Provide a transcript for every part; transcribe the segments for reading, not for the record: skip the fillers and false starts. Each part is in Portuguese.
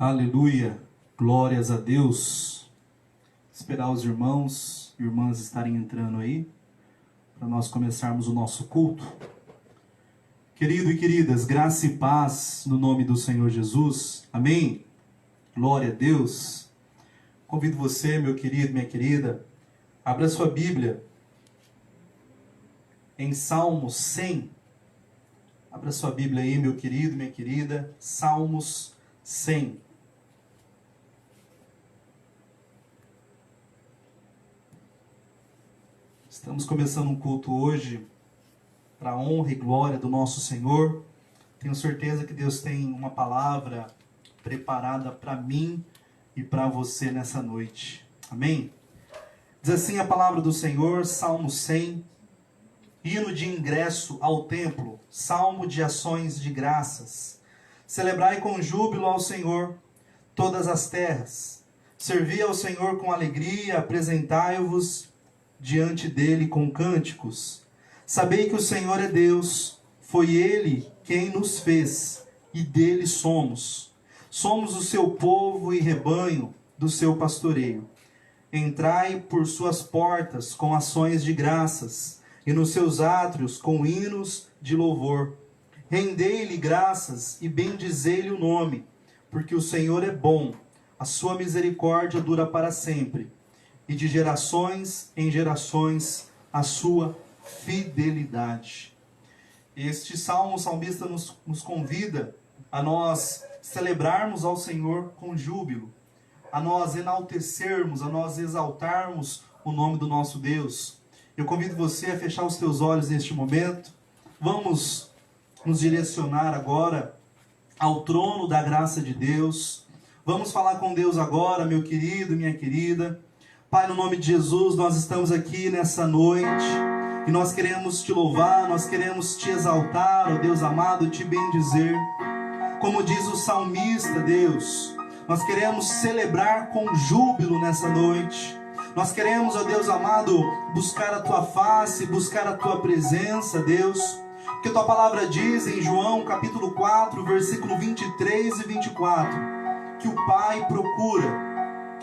Aleluia, glórias a Deus. Esperar os irmãos e irmãs estarem entrando aí, para nós começarmos o nosso culto. Querido e queridas, graça e paz no nome do Senhor Jesus, amém? Glória a Deus. Convido você, meu querido, minha querida, abra sua Bíblia em Salmos 100. Abra sua Bíblia aí, meu querido, minha querida, Salmos 100. Estamos começando um culto hoje para a honra e glória do nosso Senhor. Tenho certeza que Deus tem uma palavra preparada para mim e para você nessa noite. Amém? Diz assim a palavra do Senhor, Salmo 100, hino de ingresso ao templo, salmo de ações de graças. Celebrai com júbilo ao Senhor todas as terras. Servi ao Senhor com alegria, apresentai-vos diante dele com cânticos. Sabei que o Senhor é Deus, foi ele quem nos fez, e dele somos. Somos o seu povo e rebanho do seu pastoreio. Entrai por suas portas com ações de graças, e nos seus átrios com hinos de louvor. Rendei-lhe graças e bendizei-lhe o nome, porque o Senhor é bom, a sua misericórdia dura para sempre, e de gerações em gerações a sua fidelidade. Este salmo, o salmista nos convida a nós celebrarmos ao Senhor com júbilo, a nós enaltecermos, a nós exaltarmos o nome do nosso Deus. Eu convido você a fechar os teus olhos neste momento. Vamos nos direcionar agora ao trono da graça de Deus. Vamos falar com Deus agora, meu querido, minha querida. Pai, no nome de Jesus, nós estamos aqui nessa noite e nós queremos te louvar, nós queremos te exaltar, ó Deus amado, te bendizer. Como diz o salmista, Deus, nós queremos celebrar com júbilo nessa noite. Nós queremos, ó Deus amado, buscar a tua face, buscar a tua presença, Deus. Porque tua palavra diz em João capítulo 4, versículo 23 e 24, que o Pai procura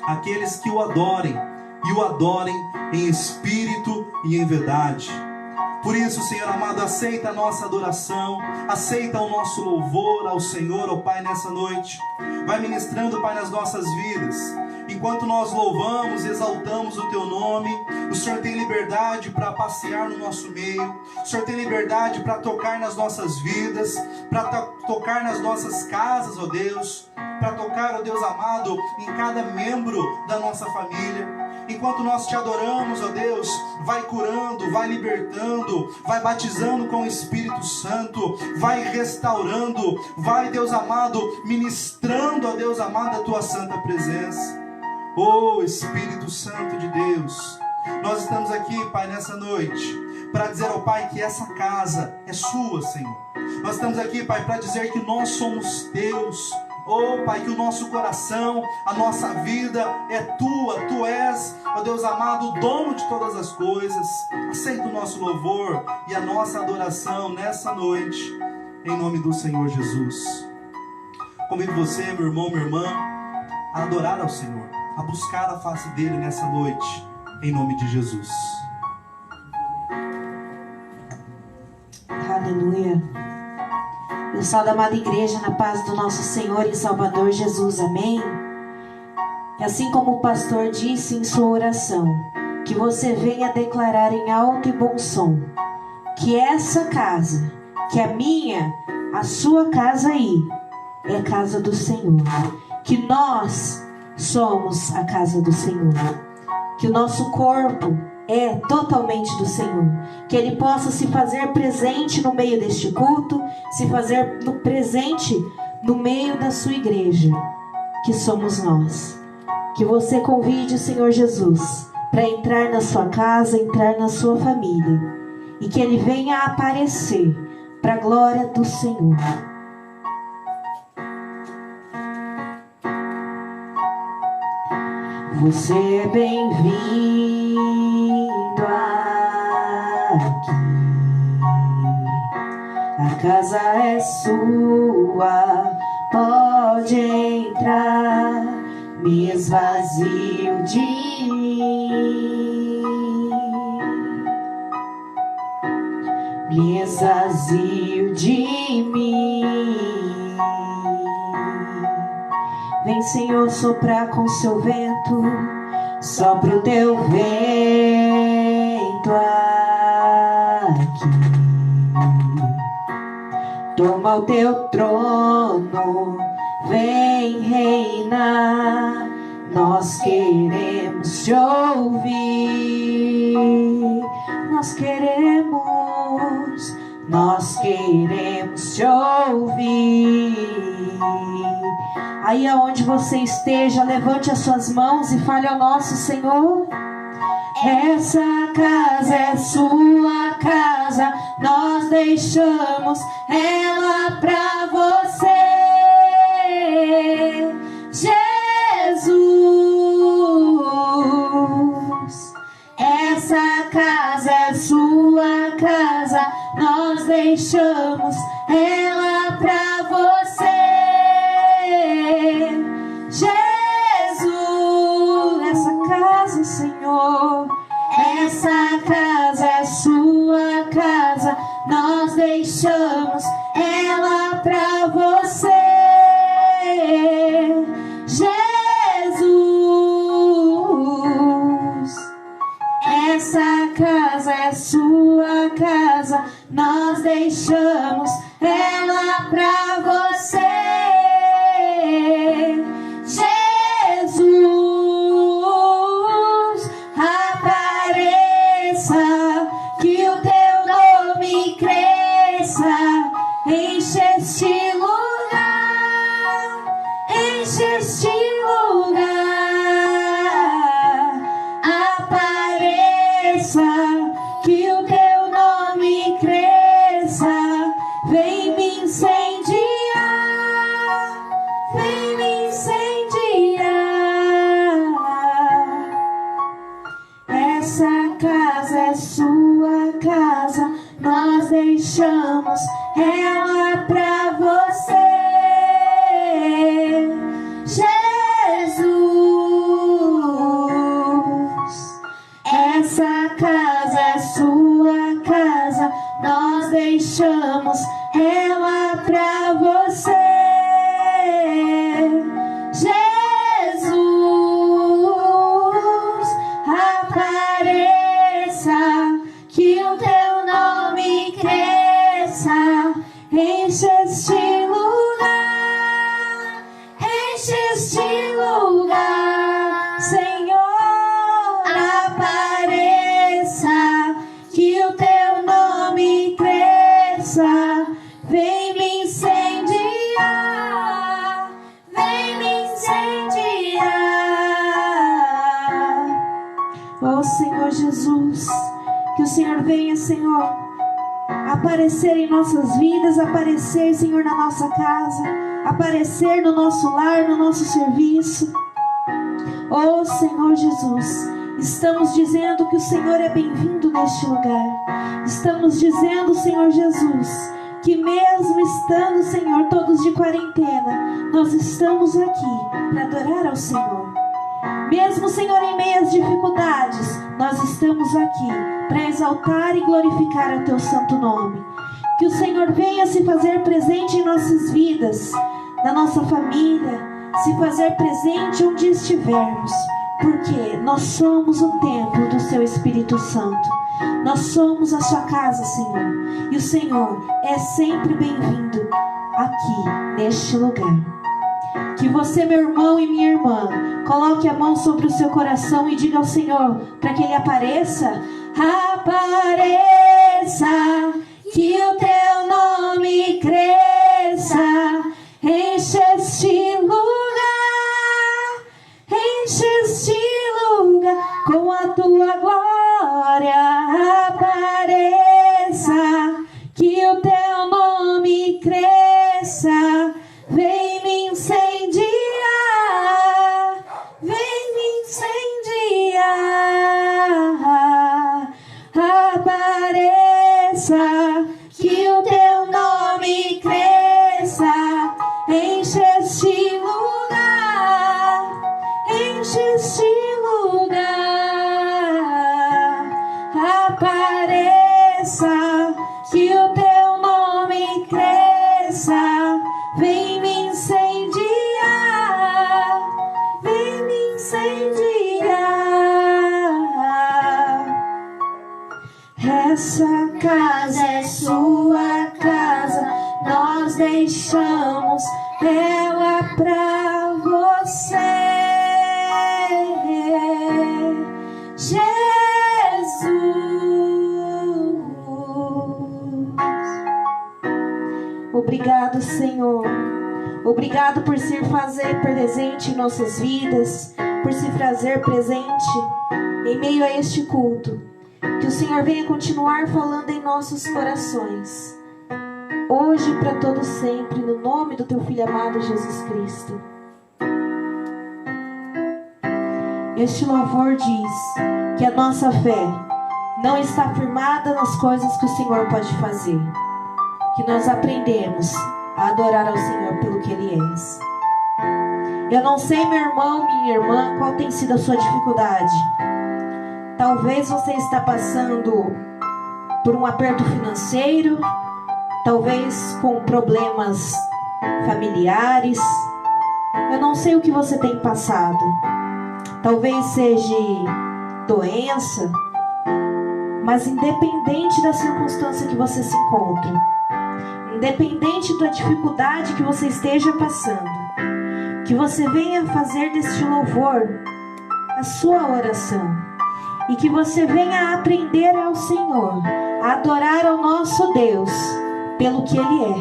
aqueles que o adorem, e o adorem em espírito e em verdade. Por isso, Senhor amado, aceita a nossa adoração, aceita o nosso louvor ao Senhor, ó Pai, nessa noite. Vai ministrando, Pai, nas nossas vidas. Enquanto nós louvamos e exaltamos o Teu nome, o Senhor tem liberdade para passear no nosso meio, o Senhor tem liberdade para tocar nas nossas vidas, para tocar nas nossas casas, ó Deus, para tocar, ó Deus amado, em cada membro da nossa família. Enquanto nós te adoramos, ó Deus, vai curando, vai libertando, vai batizando com o Espírito Santo, vai restaurando, vai, Deus amado, ministrando, ó Deus amado, a tua santa presença. Oh Espírito Santo de Deus, nós estamos aqui, Pai, nessa noite, para dizer ao Pai que essa casa é sua, Senhor. Nós estamos aqui, Pai, para dizer que nós somos teus. Oh Pai, que o nosso coração, a nossa vida é tua, Tu és, ó Deus amado, o dono de todas as coisas. Aceita o nosso louvor e a nossa adoração nessa noite, em nome do Senhor Jesus. Convido você, meu irmão, minha irmã, a adorar ao Senhor, a buscar a face dele nessa noite, em nome de Jesus. Aleluia. Eu salve a amada igreja na paz do nosso Senhor e Salvador Jesus, amém? E assim como o pastor disse em sua oração, que você venha declarar em alto e bom som, que essa casa, que a minha, a sua casa aí, é a casa do Senhor, que nós somos a casa do Senhor, que o nosso corpo é totalmente do Senhor, que Ele possa se fazer presente no meio deste culto, se fazer presente no meio da sua igreja, que somos nós. Que você convide o Senhor Jesus para entrar na sua casa, entrar na sua família, e que Ele venha aparecer para a glória do Senhor. Você é bem-vindo aqui. A casa é sua, pode entrar, me esvazio de mim, me esvazio de mim. Vem, Senhor, soprar com seu vento, sopra o teu vento aqui. Toma o teu trono, vem reinar, nós queremos te ouvir, nós queremos te ouvir. Aí aonde você esteja, levante as suas mãos e fale ao nosso Senhor: essa casa é sua casa, nós deixamos ela pra você, Jesus. Essa casa é sua casa, nós deixamos ela pra você, Jesus. Essa casa, Senhor, essa casa é sua casa, nós deixamos ela pra você, Jesus. Essa casa é sua casa, nós deixamos ela pra você, Jesus. Apareça, que o teu nome cresça, enche este lugar, enche este lugar. Apareça, que o teu nome cresça, vem me incendiar, vem me incendiar. Essa casa é sua casa, nós deixamos ela pra você, Jesus. Essa casa é sua casa, nós deixamos ela pra você, Jesus. Apareça, que o teu nome cresça, enche este lugar, enche este lugar, Senhor. Apareça, que o teu nome cresça, vem me incendiar, vem me incendiar. Oh Senhor Jesus, que o Senhor venha, Senhor, aparecer em nossas vidas, aparecer, Senhor, na nossa casa, aparecer no nosso lar, no nosso serviço. Oh Senhor Jesus, estamos dizendo que o Senhor é bem-vindo neste lugar. Estamos dizendo, Senhor Jesus, que mesmo estando, Senhor, todos de quarentena, nós estamos aqui para adorar ao Senhor. Mesmo, Senhor, em meio às dificuldades, nós estamos aqui para exaltar e glorificar o teu santo nome. Que o Senhor venha se fazer presente em nossas vidas, na nossa família, se fazer presente onde estivermos, porque nós somos o templo do seu Espírito Santo. Nós somos a sua casa, Senhor, e o Senhor é sempre bem-vindo aqui, neste lugar. Que você, meu irmão e minha irmã, coloque a mão sobre o seu coração e diga ao Senhor, para que Ele apareça: apareça, que o teu nome cresça, enche este lugar, enche este lugar com a tua glória. Apareça, que o teu nome cresça, vem me incendiar, vem me incendiar. Apareça, que o teu nome cresça, enche apareça, que o teu nome cresça. Vem me incendiar, vem me incendiar. Essa casa é sua casa, nós deixamos ela pra você, Jesus. Obrigado, Senhor. Obrigado por se fazer presente em nossas vidas, por se fazer presente em meio a este culto. Que o Senhor venha continuar falando em nossos corações, hoje e para todo sempre, no nome do teu Filho amado Jesus Cristo. Este louvor diz que a nossa fé não está firmada nas coisas que o Senhor pode fazer, que nós aprendemos a adorar ao Senhor pelo que Ele é. Eu não sei, meu irmão, minha irmã, qual tem sido a sua dificuldade. Talvez você está passando por um aperto financeiro, talvez com problemas familiares. Eu não sei o que você tem passado. Talvez seja doença, mas independente da circunstância que você se encontra, independente da dificuldade que você esteja passando, que você venha fazer deste louvor a sua oração. E que você venha aprender ao Senhor, a adorar ao nosso Deus pelo que Ele é.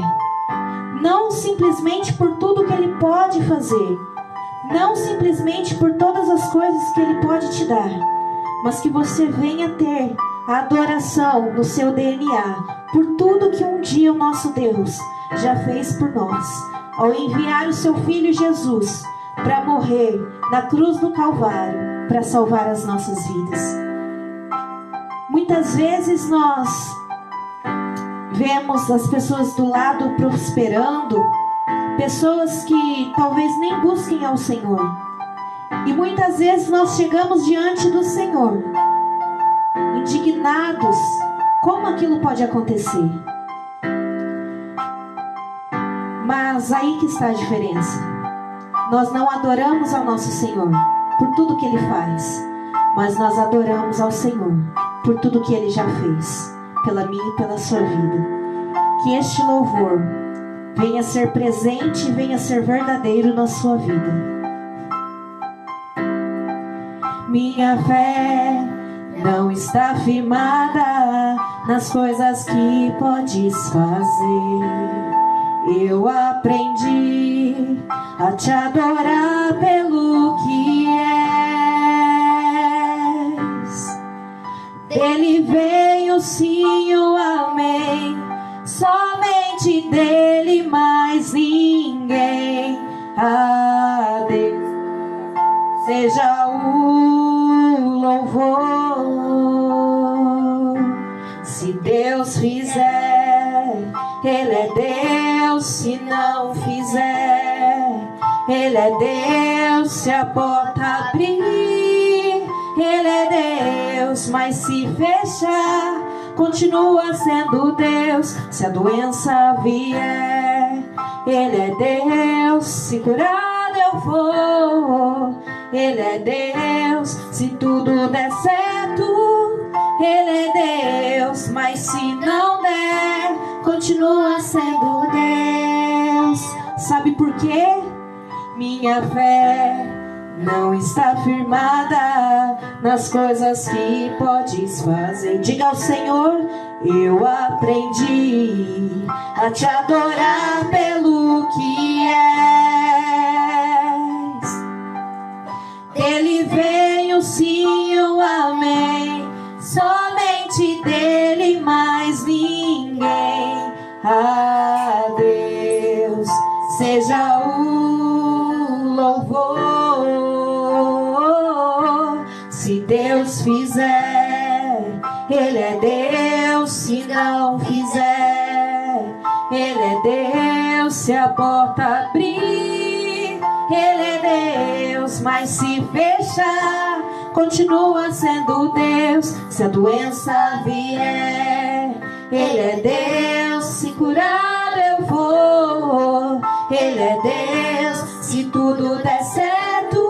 Não simplesmente por tudo que Ele pode fazer, não simplesmente por todas as coisas que Ele pode te dar, mas que você venha ter a adoração no seu DNA por tudo que um dia o nosso Deus já fez por nós, ao enviar o seu Filho Jesus para morrer na cruz do Calvário, para salvar as nossas vidas. Muitas vezes nós vemos as pessoas do lado prosperando, pessoas que talvez nem busquem ao Senhor. E muitas vezes nós chegamos diante do Senhor, indignados, como aquilo pode acontecer? Mas aí que está a diferença. Nós não adoramos ao nosso Senhor por tudo que Ele faz, mas nós adoramos ao Senhor por tudo que Ele já fez, pela minha e pela sua vida. Que este louvor venha ser presente e venha ser verdadeiro na sua vida. Minha fé não está firmada nas coisas que podes fazer. Eu aprendi a te adorar pelo que és. Dele veio sim o amém, somente dele mais ninguém. A Deus seja o louvor. Se Deus fizer, Ele é Deus. Se não fizer, Ele é Deus. Se a porta abrir, Ele é Deus. Mas se fechar, continua sendo Deus. Se a doença vier, Ele é Deus. Se curado eu for, Ele é Deus. Se tudo der certo, Ele é Deus. Mas se não der, continua sendo Deus. Sabe por quê? Minha fé não está firmada nas coisas que podes fazer. Diga ao Senhor: eu aprendi a te adorar pelo que és. Dele veio sim o amém, somente dele mais ninguém. A Deus seja o louvor. Se Deus fizer, Ele é Deus. Se não fizer, Ele é Deus. Se a porta abrir, Ele é Deus. Mas se fechar, continua sendo Deus. Se a doença vier, Ele é Deus. Se curar eu vou, Ele é Deus. Se tudo der certo,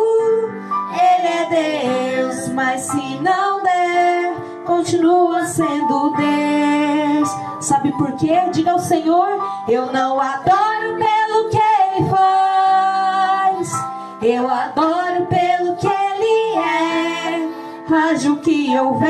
Ele é Deus. Mas se não der, continua sendo Deus. Sabe por quê? Diga ao Senhor: eu não adoro pelo que Ele faz, eu adoro pelo que Ele é. Haja o que houver,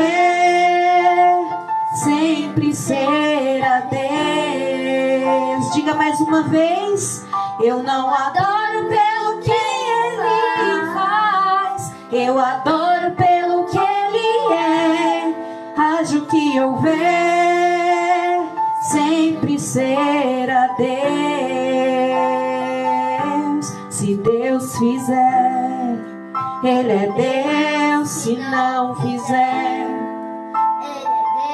sempre será Deus. Diga mais uma vez: eu não adoro pelo que Ele faz, eu adoro pelo que Ele é. Haja o que houver, sempre será Deus. Se Deus fizer, Ele é Deus. Se não fizer, Ele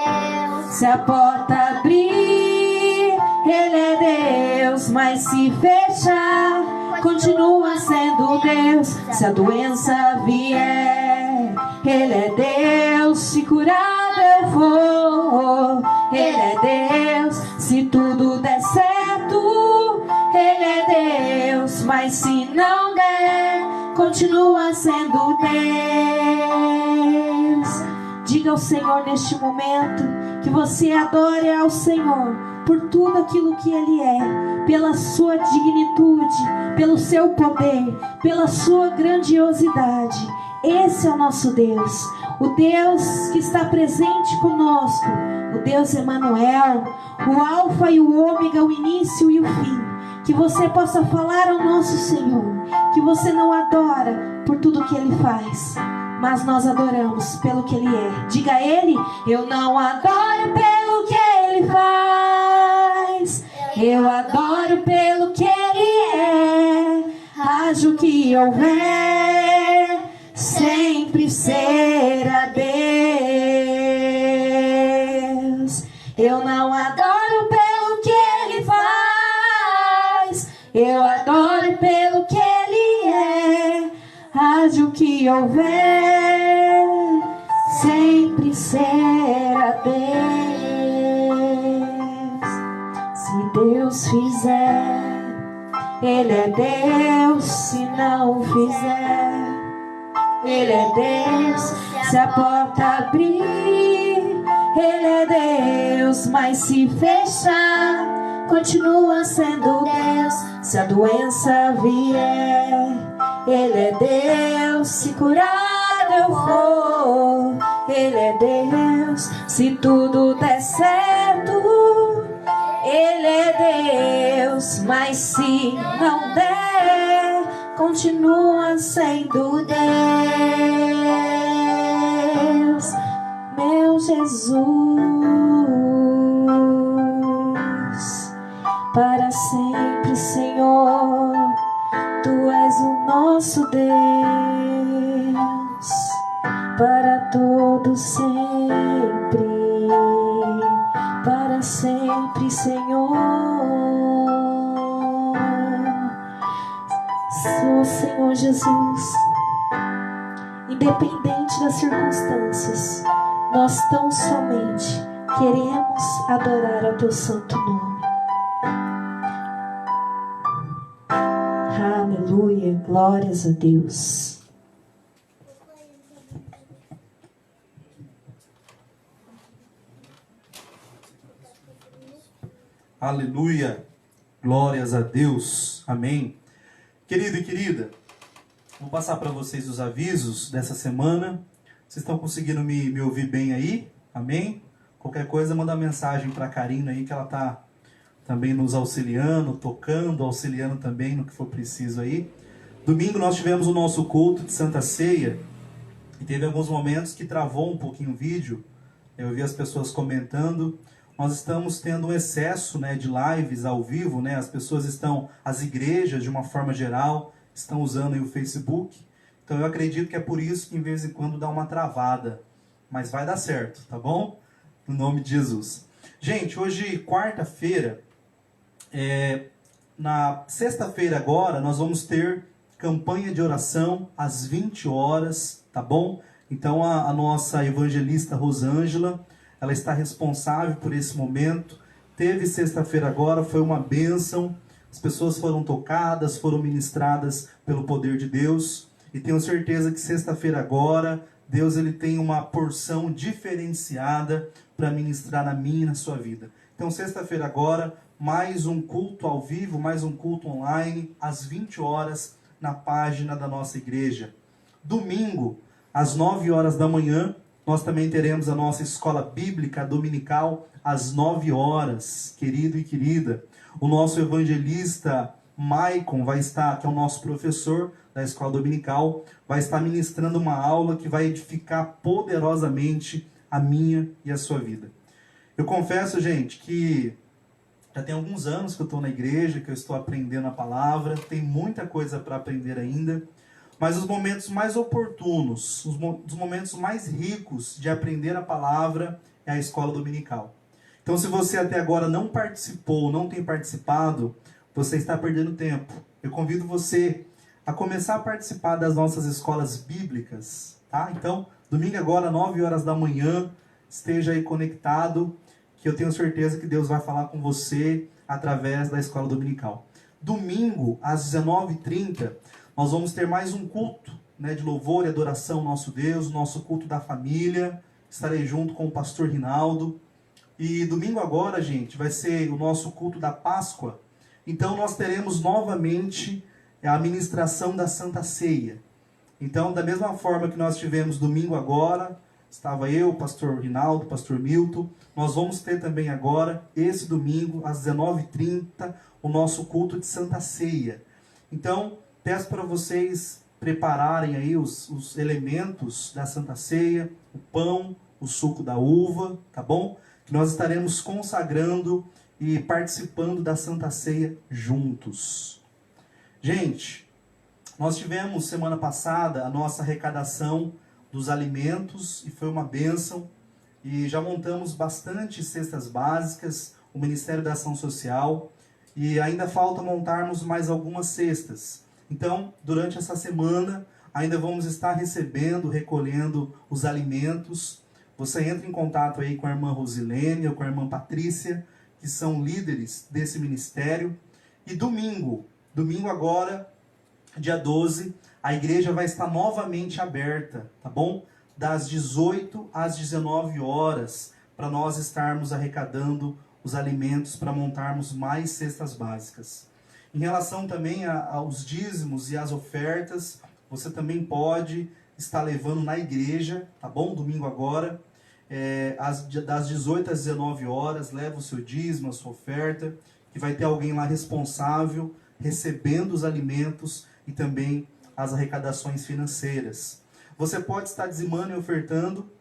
é Deus. se a porta abrir, Ele é Deus. Mas se fechar, continua sendo Deus. Se a doença vier, Ele é Deus. Se curar eu vou, Ele é Deus. Se tudo der certo, Ele é Deus. Mas se não der, continua sendo Deus. Diga ao Senhor neste momento que você adore ao Senhor por tudo aquilo que Ele é, pela sua dignitude, pelo seu poder, pela sua grandiosidade. Esse é o nosso Deus, o Deus que está presente conosco, o Deus Emanuel, o Alfa e o Ômega, o início e o fim. Que você possa falar ao nosso Senhor que você não adora por tudo que Ele faz, mas nós adoramos pelo que Ele é. Diga a Ele: eu não adoro pelo que Ele faz, eu adoro pelo que Ele é. Haja o que houver, sempre será Deus. Eu não adoro pelo que Ele faz, eu adoro pelo que Ele é. Haja o que houver, sempre será Deus. Se Deus fizer, Ele é Deus. Se não fizer, Ele é Deus. Se a porta abrir, Ele é Deus. Mas se fechar, continua sendo Deus. Se a doença vier, Ele é Deus. Se curar eu vou, Ele é Deus. Se tudo der certo, Ele é Deus. Mas se não der, continua sendo Deus. Meu Jesus, para sempre, Senhor, Tu és o nosso Deus, para todo sempre, para sempre, Senhor. Sou Senhor Jesus, independente das circunstâncias, nós tão somente queremos adorar ao Teu santo nome. Aleluia, glórias a Deus. Aleluia, glórias a Deus, amém. Querido e querida, vou passar para vocês os avisos dessa semana. Vocês estão conseguindo me ouvir bem aí? Amém? Qualquer coisa, manda mensagem para a Karina aí, que ela está também nos auxiliando, tocando, auxiliando também no que for preciso aí. Domingo nós tivemos o nosso culto de Santa Ceia e teve alguns momentos que travou um pouquinho o vídeo. Eu vi as pessoas comentando. Nós estamos tendo um excesso, né, de lives ao vivo, né? As igrejas de uma forma geral estão usando aí o Facebook. Então eu acredito que é por isso que em vez em quando dá uma travada. Mas vai dar certo, tá bom? No nome de Jesus. Gente, hoje, quarta-feira, na sexta-feira agora, nós vamos ter campanha de oração às 20 horas, tá bom? Então a nossa evangelista Rosângela, ela está responsável por esse momento. Teve sexta-feira agora, foi uma bênção. As pessoas foram tocadas, foram ministradas pelo poder de Deus. E tenho certeza que sexta-feira agora, Deus ele tem uma porção diferenciada para ministrar na minha e na sua vida. Então sexta-feira agora, mais um culto ao vivo, mais um culto online, às 20 horas, na página da nossa igreja. Domingo, às 9 horas da manhã, nós também teremos a nossa escola bíblica dominical, às 9 horas, querido e querida. O nosso evangelista Maicon vai estar, que é o nosso professor da escola dominical, vai estar ministrando uma aula que vai edificar poderosamente a minha e a sua vida. Eu confesso, gente, que já tem alguns anos que eu estou na igreja, que eu estou aprendendo a palavra, tem muita coisa para aprender ainda, mas os momentos mais oportunos, os momentos mais ricos de aprender a palavra é a escola dominical. Então, se você até agora não participou, não tem participado, você está perdendo tempo. Eu convido você a começar a participar das nossas escolas bíblicas, tá? Então, domingo agora, 9 horas da manhã, esteja aí conectado, que eu tenho certeza que Deus vai falar com você através da escola dominical. Domingo, às 19h30, nós vamos ter mais um culto, né, de louvor e adoração ao nosso Deus, nosso culto da família. Estarei junto com o pastor Rinaldo. E domingo agora, gente, vai ser o nosso culto da Páscoa. Então nós teremos novamente a ministração da Santa Ceia. Então, da mesma forma que nós tivemos domingo agora, estava eu, o pastor Rinaldo, o pastor Milton, nós vamos ter também agora, esse domingo, às 19h30, o nosso culto de Santa Ceia. Então, peço para vocês prepararem aí os elementos da Santa Ceia, o pão, o suco da uva, tá bom? Que nós estaremos consagrando e participando da Santa Ceia juntos. Gente, nós tivemos semana passada a nossa arrecadação dos alimentos e foi uma bênção. E já montamos bastante cestas básicas, o Ministério da Ação Social, e ainda falta montarmos mais algumas cestas. Então, durante essa semana, ainda vamos estar recebendo, recolhendo os alimentos. Você entra em contato aí com a irmã Rosilene ou com a irmã Patrícia, que são líderes desse ministério. E domingo agora, dia 12, a igreja vai estar novamente aberta, tá bom? Das 18 às 19 horas, para nós estarmos arrecadando os alimentos para montarmos mais cestas básicas. Em relação também aos dízimos e às ofertas, você também pode estar levando na igreja, tá bom? Domingo agora, das 18 às 19 horas, leva o seu dízimo, a sua oferta, que vai ter alguém lá responsável, recebendo os alimentos e também as arrecadações financeiras. Você pode estar dizimando e ofertando,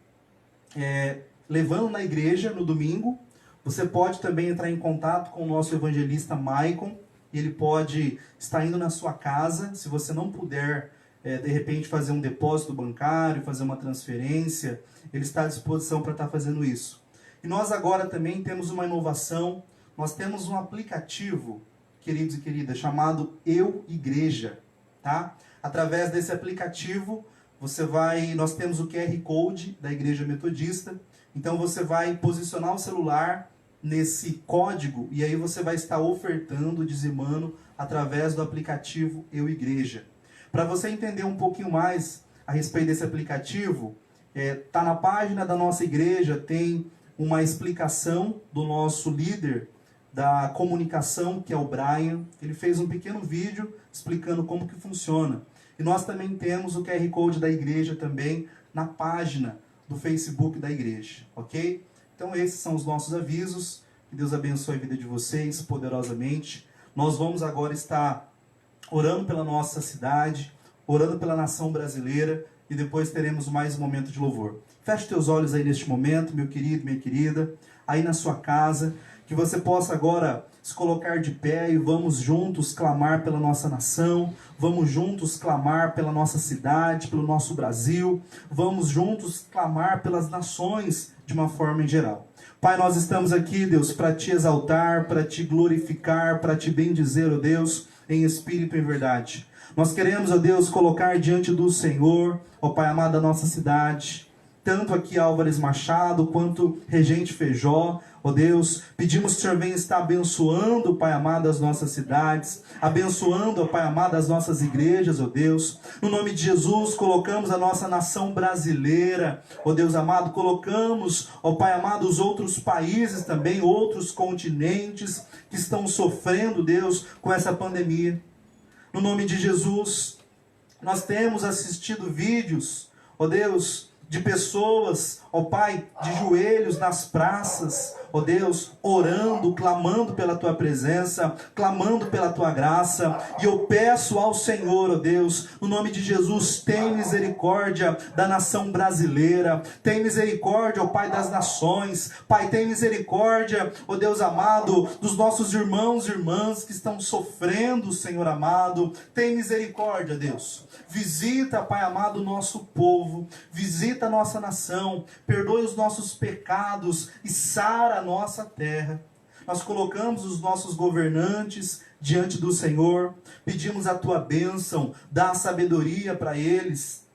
levando na igreja no domingo. Você pode também entrar em contato com o nosso evangelista Maicon, e ele pode estar indo na sua casa. Se você não puder, de repente, fazer um depósito bancário, fazer uma transferência, ele está à disposição para estar fazendo isso. E nós agora também temos uma inovação. Nós temos um aplicativo, queridos e queridas, chamado Eu Igreja, tá? Através desse aplicativo, nós temos o QR Code da Igreja Metodista, então você vai posicionar o celular nesse código e aí você vai estar ofertando, dizimando através do aplicativo Eu Igreja. Para você entender um pouquinho mais a respeito desse aplicativo, tá na página da nossa igreja, tem uma explicação do nosso líder da comunicação, que é o Brian. Ele fez um pequeno vídeo explicando como que funciona. E nós também temos o QR Code da igreja também na página do Facebook da igreja, ok? Então esses são os nossos avisos. Que Deus abençoe a vida de vocês poderosamente. Nós vamos agora estar orando pela nossa cidade, orando pela nação brasileira, e depois teremos mais um momento de louvor. Feche teus olhos aí neste momento, meu querido, minha querida, aí na sua casa, que você possa agora se colocar de pé e vamos juntos clamar pela nossa nação, vamos juntos clamar pela nossa cidade, pelo nosso Brasil, vamos juntos clamar pelas nações de uma forma em geral. Pai, nós estamos aqui, Deus, para te exaltar, para te glorificar, para te bendizer, ó Deus, em espírito e em verdade. Nós queremos, ó Deus, colocar diante do Senhor, ó Pai amado, a nossa cidade, tanto aqui Álvares Machado, quanto Regente Feijó. Ó Deus, pedimos que o Senhor venha estar abençoando, Pai amado, as nossas cidades, abençoando, ó Pai amado, as nossas igrejas, ó Deus. No nome de Jesus, colocamos a nossa nação brasileira, ó Deus amado, colocamos, ó Pai amado, os outros países também, outros continentes que estão sofrendo, Deus, com essa pandemia. No nome de Jesus, nós temos assistido vídeos, ó Deus, de pessoas, ó Pai, de joelhos nas praças, ó Deus, orando, clamando pela Tua presença, clamando pela Tua graça. E eu peço ao Senhor, ó Deus, no nome de Jesus, tem misericórdia da nação brasileira, tem misericórdia, ó Pai, das nações. Pai, tem misericórdia, ó Deus amado, dos nossos irmãos e irmãs que estão sofrendo, Senhor amado. Tem misericórdia, Deus. Visita, Pai amado, o nosso povo, visita a nossa nação, perdoe os nossos pecados e sara a nossa terra. Nós colocamos os nossos governantes diante do Senhor, pedimos a Tua bênção, dá sabedoria para eles,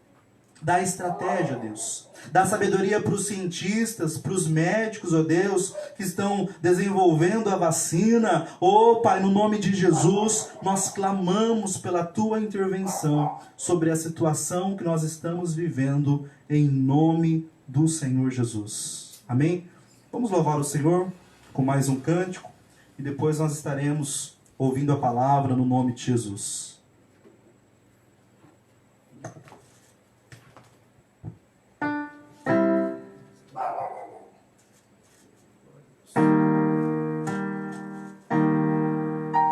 dá estratégia, Deus. Dá sabedoria para os cientistas, para os médicos, ó Deus, que estão desenvolvendo a vacina. Ó Pai, no nome de Jesus, nós clamamos pela Tua intervenção sobre a situação que nós estamos vivendo, em nome do Senhor Jesus. Amém? Vamos louvar o Senhor com mais um cântico e depois nós estaremos ouvindo a palavra no nome de Jesus.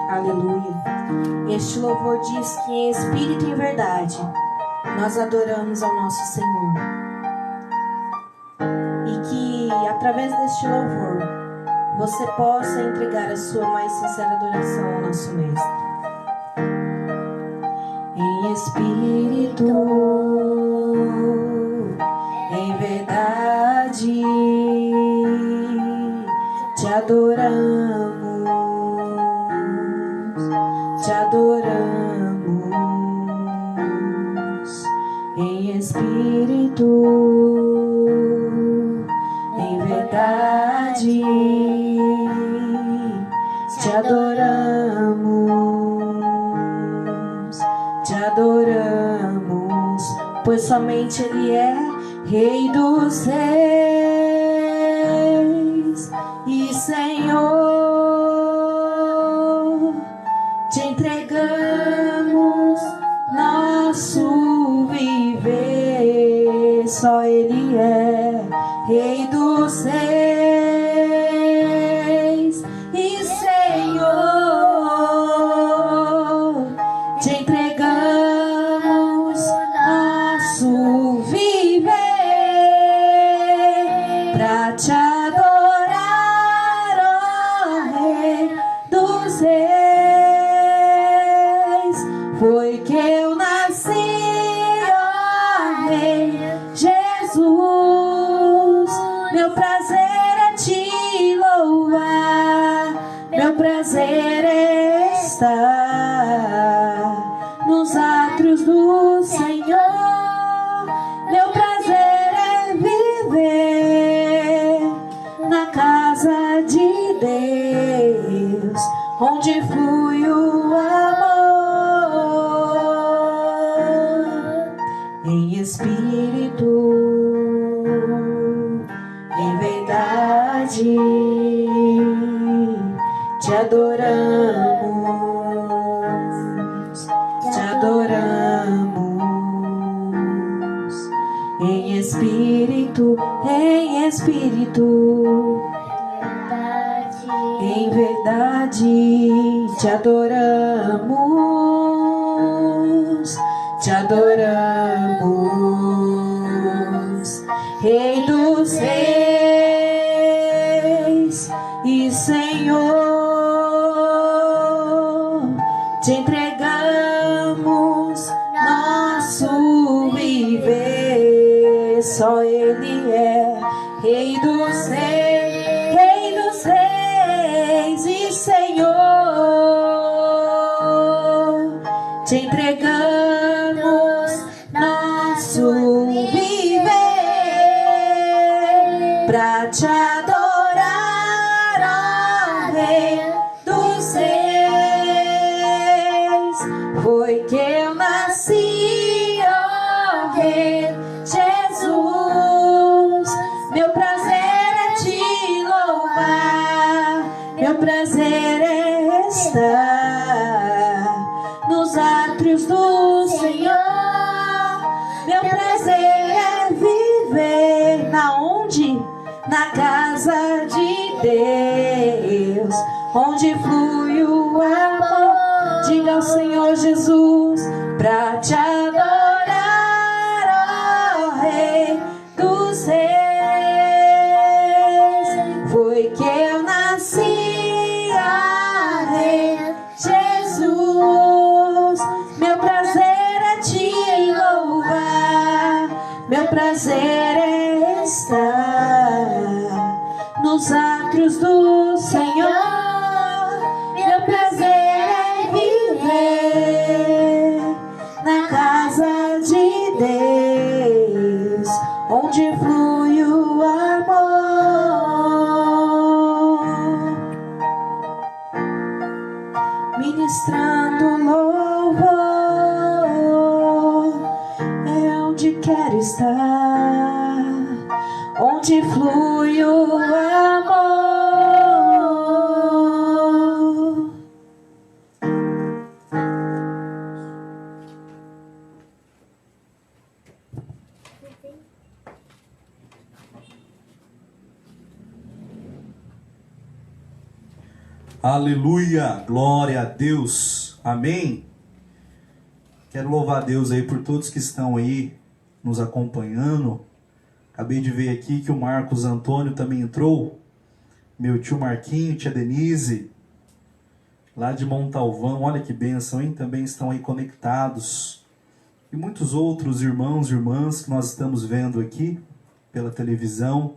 Aleluia. Este louvor diz que em espírito e em verdade nós adoramos ao nosso Senhor. E que através deste louvor você possa entregar a sua mais sincera adoração ao nosso Mestre. Em espírito, em verdade, te adoramos. Te adoramos em espírito, em verdade, te adoramos, pois somente Ele é Rei dos Reis e Senhor. Te entregamos nosso viver, só Ele é Rei dos Reis e Senhor. Te entregamos nosso viver pra te adorar, ó Rei dos Reis. Foi que eu nasci, ó Rei Jesus. Meu prazer é te louvar, meu prazer é estar nos átrios do Senhor. Meu prazer é viver na casa de Deus, onde flui o amor. Em espírito, em verdade, te adoramos, te adoramos. Em espírito, em verdade, te adoramos, te adoramos, Rei dos Reis e Senhor. Te entregamos nosso viver, só Ele é Rei dos Reis e Senhor. pra te adorar, ó Rei dos Reis. Foi que eu nasci, ó Rei Jesus. Meu prazer é te louvar, meu prazer é estar nos átrios do Senhor. Meu prazer é viver na onde? Na casa de Deus, onde flui o amor. Diga ao Senhor Jesus, pra te adorar, ó Rei dos Reis. Foi que eu nasci, ó Rei Jesus. Meu prazer é te louvar, meu prazer é estar nos átrios do Senhor. Meu prazer é viver na casa de Deus, onde flui o amor. Ministrando louvor é onde quero estar, onde flui o amor. Aleluia, glória a Deus, amém. Quero louvar a Deus aí por todos que estão aí nos acompanhando. Acabei de ver aqui que o Marcos Antônio também entrou, meu tio Marquinho, tia Denise, lá de Montalvão, olha que bênção, hein? Também estão aí conectados. E muitos outros irmãos e irmãs que nós estamos vendo aqui pela televisão,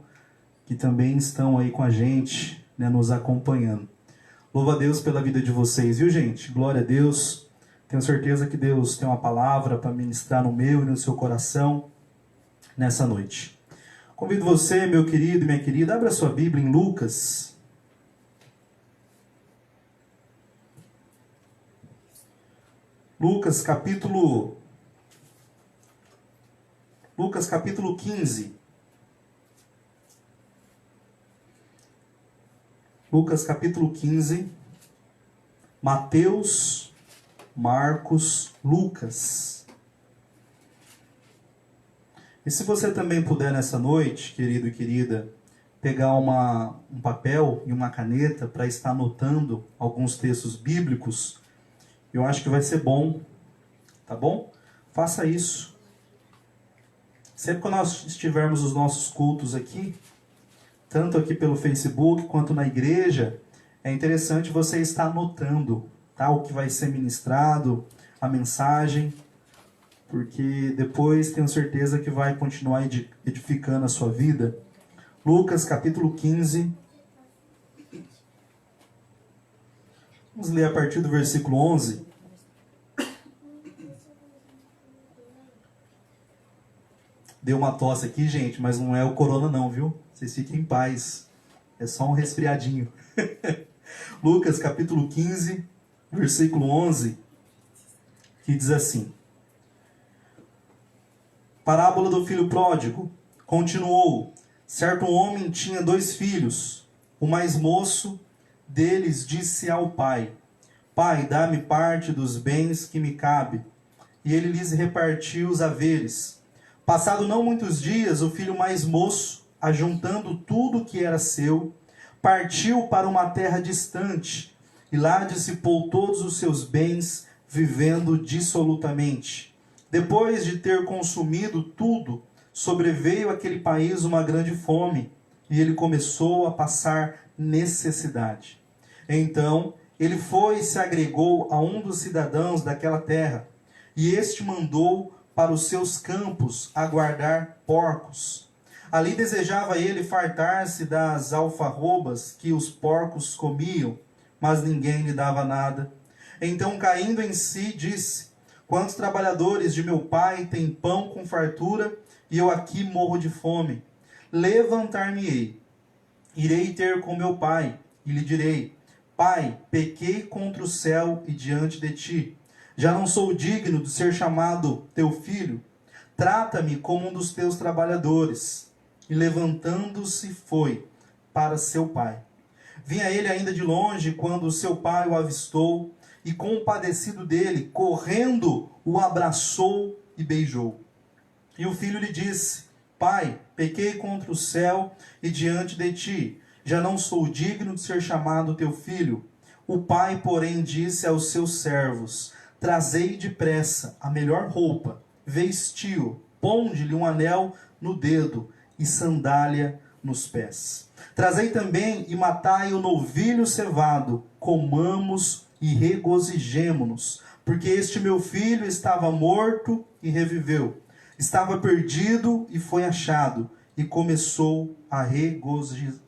que também estão aí com a gente, né, nos acompanhando. Louva a Deus pela vida de vocês, viu, gente? Glória a Deus. Tenho certeza que Deus tem uma palavra para ministrar no meu e no seu coração nessa noite. Convido você, meu querido e minha querida, abra sua Bíblia em Lucas. Lucas capítulo 15. Lucas capítulo 15, Mateus, Marcos, Lucas. E se você também puder nessa noite, querido e querida, pegar um papel e uma caneta para estar anotando alguns textos bíblicos, eu acho que vai ser bom, tá bom? Faça isso. Sempre que nós estivermos os nossos cultos aqui, tanto aqui pelo Facebook quanto na igreja, é interessante você estar anotando, tá? O que vai ser ministrado, a mensagem, porque depois tenho certeza que vai continuar edificando a sua vida. Lucas capítulo 15. Vamos ler a partir do versículo 11. Deu uma tosse aqui, gente, mas não é o corona não, viu? Vocês fiquem em paz. É só um resfriadinho. Lucas capítulo 15, versículo 11, que diz assim: Parábola do filho pródigo. Continuou: certo homem tinha 2 filhos. O mais moço deles disse ao pai: Pai, dá-me parte dos bens que me cabe. E ele lhes repartiu os haveres. Passado não muitos dias, o filho mais moço, ajuntando tudo que era seu, partiu para uma terra distante, e lá dissipou todos os seus bens, vivendo dissolutamente. Depois de ter consumido tudo, sobreveio àquele país uma grande fome, e ele começou a passar necessidade. Então, ele foi e se agregou a um dos cidadãos daquela terra, e este mandou para os seus campos aguardar porcos. Ali desejava ele fartar-se das alfarrobas que os porcos comiam, mas ninguém lhe dava nada. Então, caindo em si, disse: Quantos trabalhadores de meu pai têm pão com fartura, e eu aqui morro de fome? levantar-me-ei, irei ter com meu pai, e lhe direi: Pai, pequei contra o céu e diante de ti. Já não sou digno de ser chamado teu filho. Trata-me como um dos teus trabalhadores. E levantando-se foi para seu pai. Vinha ele ainda de longe quando seu pai o avistou, e compadecido dele, correndo, o abraçou e beijou. E o filho lhe disse: Pai, pequei contra o céu e diante de ti. Já não sou digno de ser chamado teu filho. O pai, porém, disse aos seus servos: Trazei depressa a melhor roupa, vestiu, ponde-lhe um anel no dedo e sandália nos pés. Trazei também e matai o novilho cevado, comamos e regozijemo-nos, porque este meu filho estava morto e reviveu, estava perdido e foi achado, e começou a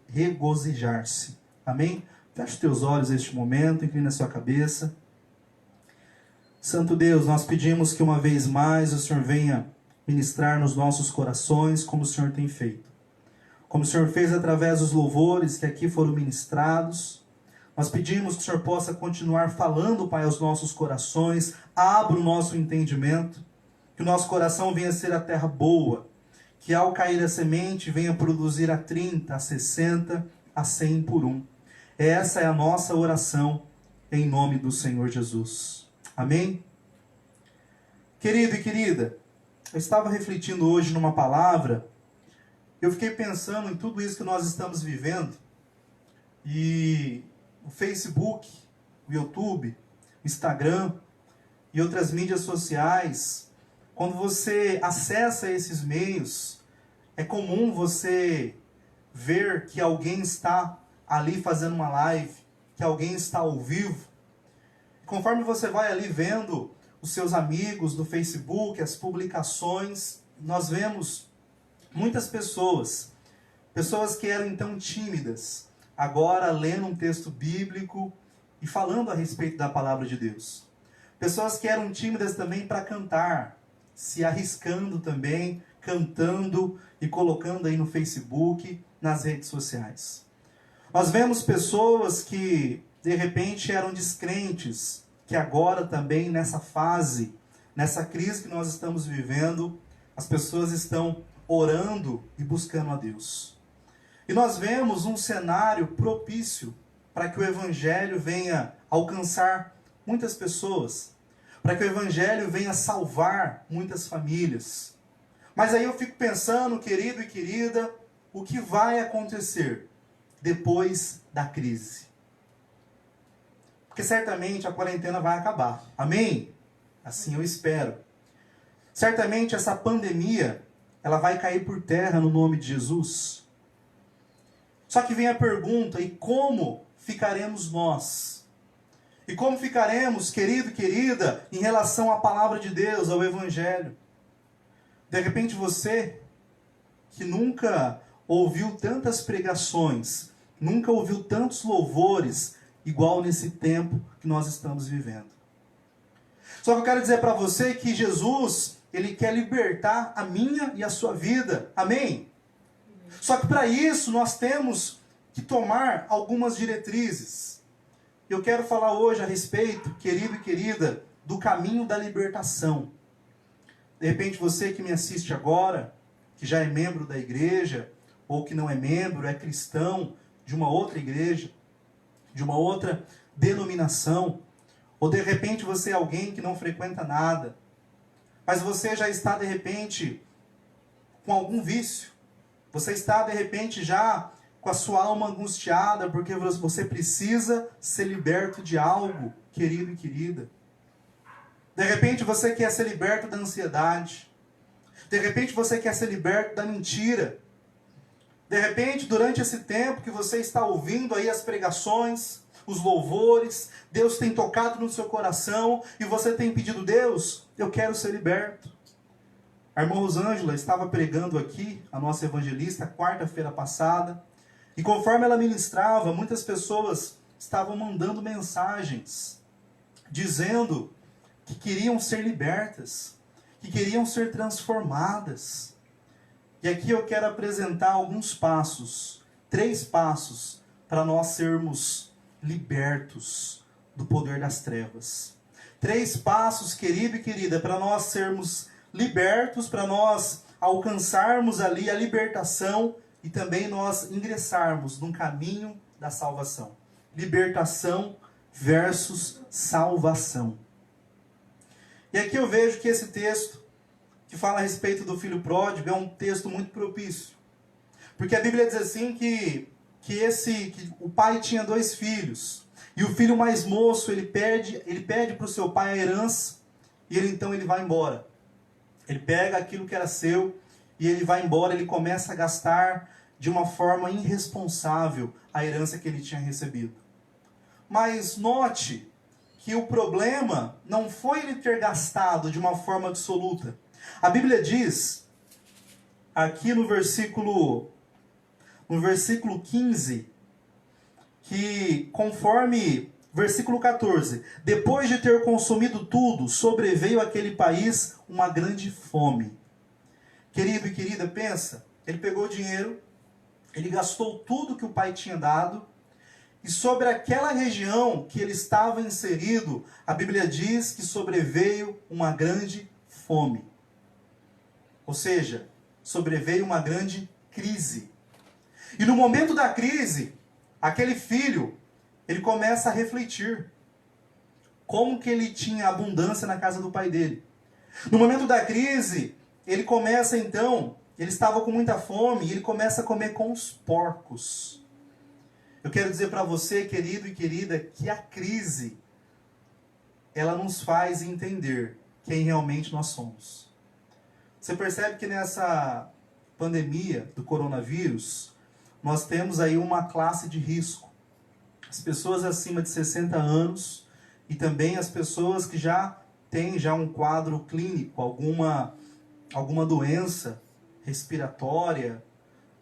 regozijar-se. Amém? Feche os teus olhos neste momento, inclina a sua cabeça. Santo Deus, nós pedimos que uma vez mais o Senhor venha ministrar nos nossos corações, como o Senhor tem feito. Como o Senhor fez através dos louvores que aqui foram ministrados. Nós pedimos que o Senhor possa continuar falando, Pai, aos nossos corações. Abra o nosso entendimento. Que o nosso coração venha ser a terra boa. Que ao cair a semente venha produzir a 30, a 60, a 100 por um. Essa é a nossa oração em nome do Senhor Jesus. Amém? Querido e querida, eu estava refletindo hoje numa palavra. Eu fiquei pensando em tudo isso que nós estamos vivendo. E o Facebook, o YouTube, o Instagram e outras mídias sociais, quando você acessa esses meios, é comum você ver que alguém está ali fazendo uma live, que alguém está ao vivo. Conforme você vai ali vendo os seus amigos do Facebook, as publicações, nós vemos muitas pessoas que eram então tímidas, agora lendo um texto bíblico e falando a respeito da palavra de Deus. Pessoas que eram tímidas também para cantar, se arriscando também, cantando e colocando aí no Facebook, nas redes sociais. Nós vemos pessoas que de repente eram descrentes, que agora também nessa fase, nessa crise que nós estamos vivendo, as pessoas estão orando e buscando a Deus. E nós vemos um cenário propício para que o Evangelho venha alcançar muitas pessoas, para que o Evangelho venha salvar muitas famílias. Mas aí eu fico pensando, querido e querida, o que vai acontecer depois da crise? Porque certamente a quarentena vai acabar. Amém? Assim eu espero. Certamente essa pandemia, ela vai cair por terra no nome de Jesus. Só que vem a pergunta: e como ficaremos nós? E como ficaremos, querido e querida, em relação à palavra de Deus, ao Evangelho? De repente você, que nunca ouviu tantas pregações, nunca ouviu tantos louvores, igual nesse tempo que nós estamos vivendo. Só que eu quero dizer para você que Jesus, Ele quer libertar a minha e a sua vida. Amém? Só que para isso nós temos que tomar algumas diretrizes. Eu quero falar hoje a respeito, querido e querida, do caminho da libertação. De repente você que me assiste agora, que já é membro da igreja, ou que não é membro, é cristão de uma outra igreja, de uma outra denominação, ou de repente você é alguém que não frequenta nada, mas você já está de repente com algum vício, você está de repente já com a sua alma angustiada, porque você precisa ser liberto de algo, querido e querida. De repente você quer ser liberto da ansiedade, de repente você quer ser liberto da mentira. De repente, durante esse tempo que você está ouvindo aí as pregações, os louvores, Deus tem tocado no seu coração e você tem pedido: Deus, eu quero ser liberto. A irmã Rosângela estava pregando aqui, a nossa evangelista, quarta-feira passada, e conforme ela ministrava, muitas pessoas estavam mandando mensagens, dizendo que queriam ser libertas, que queriam ser transformadas. E aqui eu quero apresentar alguns passos, 3 passos, para nós sermos libertos do poder das trevas. 3 passos, querido e querida, para nós sermos libertos, para nós alcançarmos ali a libertação e também nós ingressarmos num caminho da salvação. Libertação versus salvação. E aqui eu vejo que esse texto que fala a respeito do filho pródigo é um texto muito propício. Porque a Bíblia diz assim que o pai tinha 2 filhos. E o filho mais moço, ele pede para o seu pai a herança. E ele vai embora. Ele pega aquilo que era seu e ele vai embora. Ele começa a gastar de uma forma irresponsável a herança que ele tinha recebido. Mas note que o problema não foi ele ter gastado de uma forma absoluta. A Bíblia diz, aqui no versículo 15, que conforme versículo 14, depois de ter consumido tudo, sobreveio àquele país uma grande fome. Querido e querida, pensa, ele pegou o dinheiro, ele gastou tudo que o pai tinha dado, e sobre aquela região que ele estava inserido, a Bíblia diz que sobreveio uma grande fome. Ou seja, sobreveio uma grande crise. E no momento da crise, aquele filho, ele começa a refletir como que ele tinha abundância na casa do pai dele. No momento da crise, ele começa então, ele estava com muita fome, e ele começa a comer com os porcos. Eu quero dizer para você, querido e querida, que a crise, ela nos faz entender quem realmente nós somos. Você percebe que nessa pandemia do coronavírus, nós temos aí uma classe de risco. As pessoas acima de 60 anos e também as pessoas que já têm um quadro clínico, alguma doença respiratória,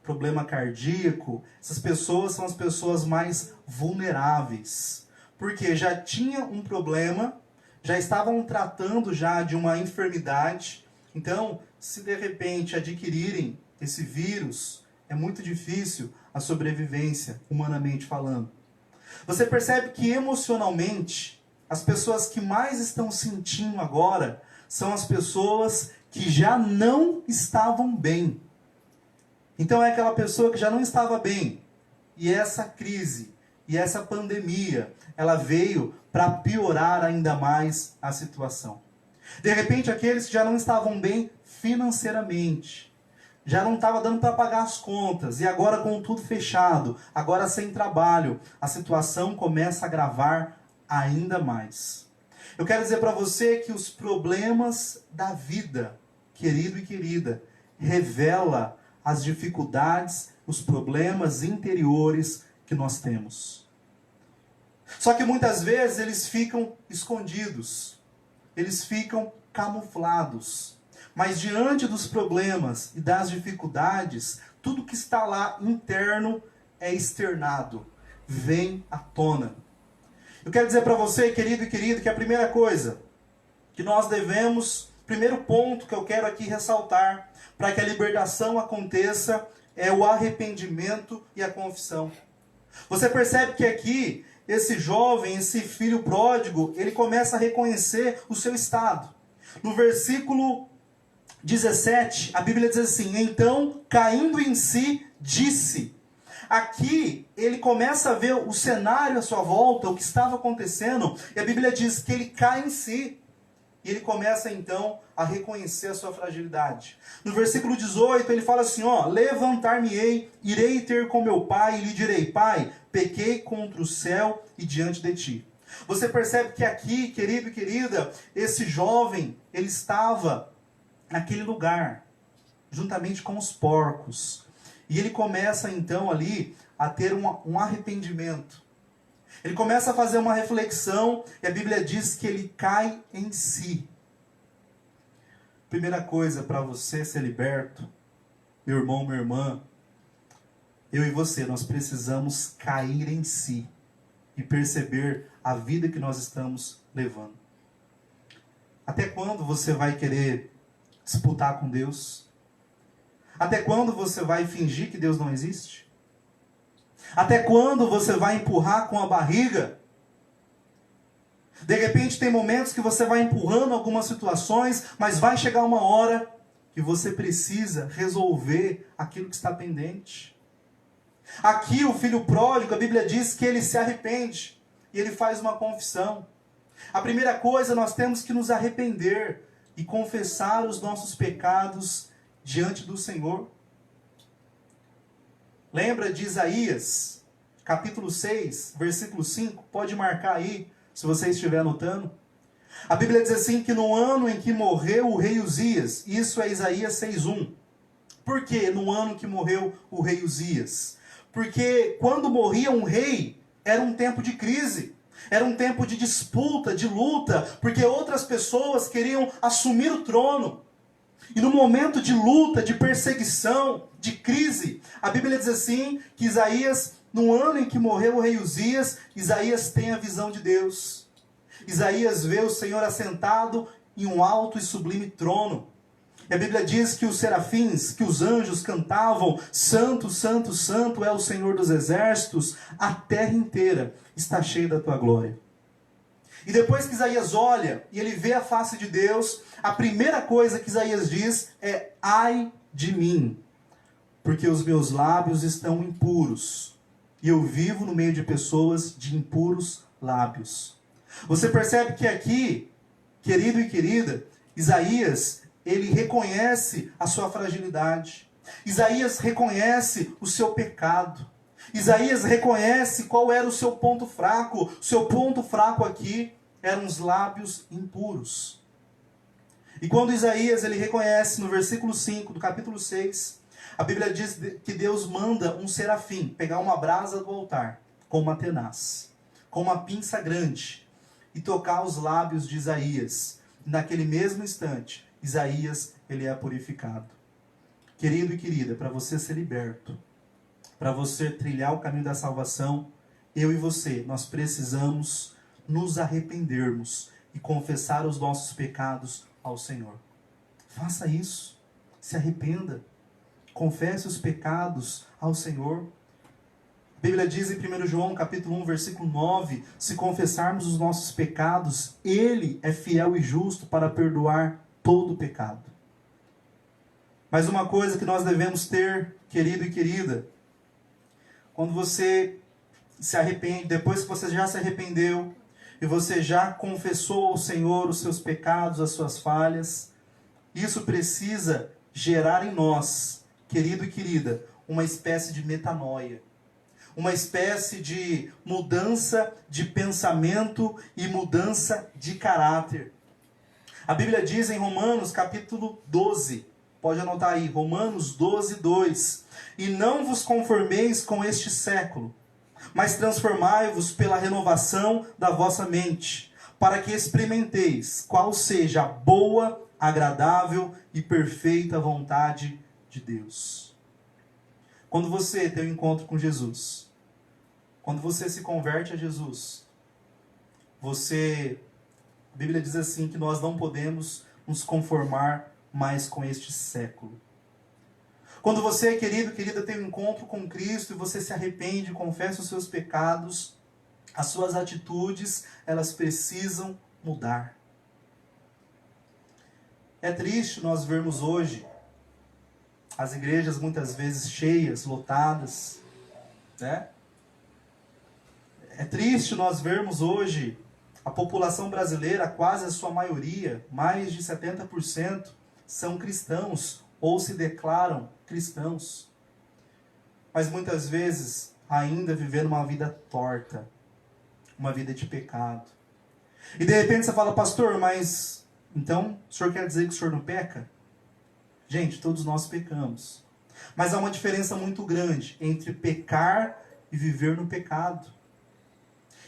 problema cardíaco. Essas pessoas são as pessoas mais vulneráveis, porque já tinha um problema, já estavam tratando já de uma enfermidade. Então, se de repente adquirirem esse vírus, é muito difícil a sobrevivência, humanamente falando. Você percebe que emocionalmente, as pessoas que mais estão sentindo agora são as pessoas que já não estavam bem. Então é aquela pessoa que já não estava bem. E essa crise, e essa pandemia, ela veio para piorar ainda mais a situação. De repente, aqueles que já não estavam bem financeiramente, já não estava dando para pagar as contas, e agora com tudo fechado, agora sem trabalho, a situação começa a agravar ainda mais. Eu quero dizer para você que os problemas da vida, querido e querida, revela as dificuldades, os problemas interiores que nós temos. Só que muitas vezes eles ficam escondidos, eles ficam camuflados. Mas diante dos problemas e das dificuldades, tudo que está lá interno é externado, vem à tona. Eu quero dizer para você, querido e querida, que a primeira coisa que nós devemos, primeiro ponto que eu quero aqui ressaltar, para que a libertação aconteça, é o arrependimento e a confissão. Você percebe que aqui, esse jovem, esse filho pródigo, ele começa a reconhecer o seu estado. No versículo 17, a Bíblia diz assim: então, caindo em si, disse. Aqui, ele começa a ver o cenário à sua volta, o que estava acontecendo, e a Bíblia diz que ele cai em si. E ele começa então a reconhecer a sua fragilidade. No versículo 18, ele fala assim, levantar-me-ei, irei ter com meu pai, e lhe direi, pai, pequei contra o céu e diante de ti. Você percebe que aqui, querido e querida, esse jovem, ele estava naquele lugar, juntamente com os porcos. E ele começa então ali a ter um arrependimento. Ele começa a fazer uma reflexão e a Bíblia diz que ele cai em si. Primeira coisa para você ser liberto, meu irmão, minha irmã, eu e você, nós precisamos cair em si e perceber a vida que nós estamos levando. Até quando você vai querer disputar com Deus? Até quando você vai fingir que Deus não existe? Até quando você vai empurrar com a barriga? De repente tem momentos que você vai empurrando algumas situações, mas vai chegar uma hora que você precisa resolver aquilo que está pendente. Aqui o filho pródigo, a Bíblia diz que ele se arrepende e ele faz uma confissão. A primeira coisa, nós temos que nos arrepender e confessar os nossos pecados diante do Senhor. Lembra de Isaías, capítulo 6, versículo 5? Pode marcar aí, se você estiver anotando. A Bíblia diz assim, que no ano em que morreu o rei Uzias, isso é Isaías 6:1. Por que no ano que morreu o rei Uzias? Porque quando morria um rei, era um tempo de crise, era um tempo de disputa, de luta, porque outras pessoas queriam assumir o trono. E no momento de luta, de perseguição, de crise, a Bíblia diz assim, que Isaías, no ano em que morreu o rei Uzias, Isaías tem a visão de Deus. Isaías vê o Senhor assentado em um alto e sublime trono. E a Bíblia diz que os serafins, que os anjos cantavam, Santo, Santo, Santo é o Senhor dos exércitos, a terra inteira está cheia da tua glória. E depois que Isaías olha e ele vê a face de Deus, a primeira coisa que Isaías diz é: ai de mim, porque os meus lábios estão impuros, e eu vivo no meio de pessoas de impuros lábios. Você percebe que aqui, querido e querida, Isaías, ele reconhece a sua fragilidade. Isaías reconhece o seu pecado. Isaías reconhece qual era o seu ponto fraco. O seu ponto fraco aqui eram os lábios impuros. E quando Isaías ele reconhece no versículo 5 do capítulo 6, a Bíblia diz que Deus manda um serafim pegar uma brasa do altar com uma tenaz, com uma pinça grande, e tocar os lábios de Isaías. Naquele mesmo instante, Isaías ele é purificado. Querido e querida, para você ser liberto, para você trilhar o caminho da salvação, eu e você, nós precisamos nos arrependermos e confessar os nossos pecados ao Senhor. Faça isso. Se arrependa. Confesse os pecados ao Senhor. A Bíblia diz em 1 João capítulo 1, versículo 9, se confessarmos os nossos pecados, Ele é fiel e justo para perdoar todo o pecado. Mas uma coisa que nós devemos ter, querido e querida, quando você se arrepende, depois que você já se arrependeu, e você já confessou ao Senhor os seus pecados, as suas falhas, isso precisa gerar em nós, querido e querida, uma espécie de metanoia. Uma espécie de mudança de pensamento e mudança de caráter. A Bíblia diz em Romanos capítulo 12, pode anotar aí, Romanos 12, 2. E não vos conformeis com este século, mas transformai-vos pela renovação da vossa mente, para que experimenteis qual seja a boa, agradável e perfeita vontade de Deus. Quando você tem um encontro com Jesus, quando você se converte a Jesus, a Bíblia diz assim que nós não podemos nos conformar mais com este século. Quando você, querido, querida, tem um encontro com Cristo e você se arrepende, confessa os seus pecados, as suas atitudes, elas precisam mudar. É triste nós vermos hoje as igrejas muitas vezes cheias, lotadas, né? É triste nós vermos hoje a população brasileira, quase a sua maioria, mais de 70%, são cristãos ou se declaram cristãos. Mas muitas vezes ainda vivendo uma vida torta, uma vida de pecado. E de repente você fala: pastor, mas então o senhor quer dizer que o senhor não peca? Gente, todos nós pecamos. Mas há uma diferença muito grande entre pecar e viver no pecado.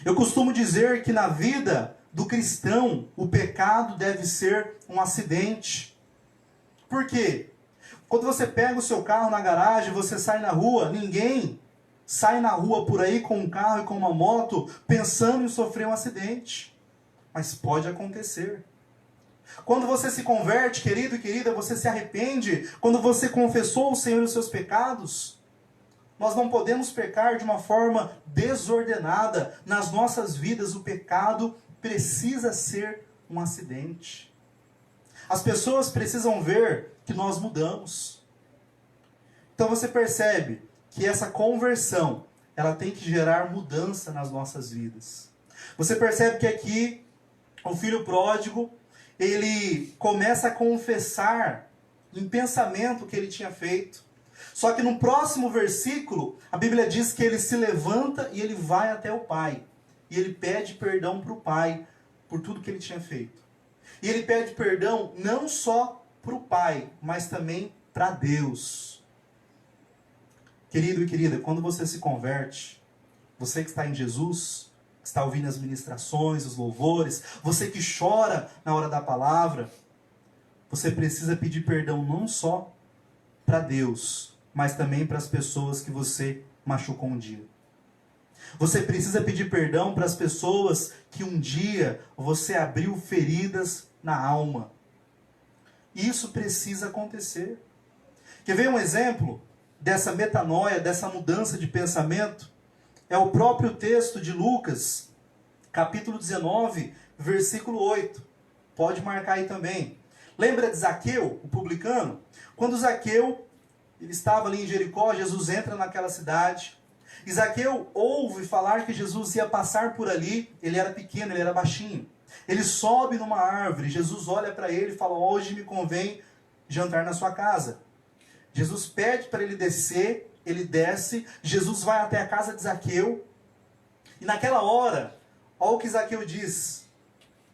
Eu costumo dizer que na vida do cristão, o pecado deve ser um acidente. Por quê? Quando você pega o seu carro na garagem, você sai na rua, ninguém sai na rua por aí com um carro e com uma moto pensando em sofrer um acidente. Mas pode acontecer. Quando você se converte, querido e querida, você se arrepende. Quando você confessou ao Senhor os seus pecados, nós não podemos pecar de uma forma desordenada. Nas nossas vidas, o pecado precisa ser um acidente. As pessoas precisam ver que nós mudamos. Então você percebe que essa conversão, ela tem que gerar mudança nas nossas vidas. Você percebe que aqui, o filho pródigo, ele começa a confessar em pensamento o que ele tinha feito. Só que no próximo versículo, a Bíblia diz que ele se levanta e ele vai até o pai. E ele pede perdão para o pai por tudo que ele tinha feito. E ele pede perdão não só para o pai, mas também para Deus. Querido e querida, quando você se converte, você que está em Jesus, que está ouvindo as ministrações, os louvores, você que chora na hora da palavra, você precisa pedir perdão não só para Deus, mas também para as pessoas que você machucou um dia. Você precisa pedir perdão para as pessoas que um dia você abriu feridas na alma. Isso precisa acontecer. Quer ver um exemplo dessa metanoia, dessa mudança de pensamento? É o próprio texto de Lucas, capítulo 19, versículo 8. Pode marcar aí também. Lembra de Zaqueu, o publicano? Quando Zaqueu ele estava ali em Jericó, Jesus entra naquela cidade. E Zaqueu ouve falar que Jesus ia passar por ali. Ele era pequeno, ele era baixinho. Ele sobe numa árvore. Jesus olha para ele e fala: hoje me convém jantar na sua casa. Jesus pede para ele descer, ele desce. Jesus vai até a casa de Zaqueu. E naquela hora, olha o que Zaqueu diz.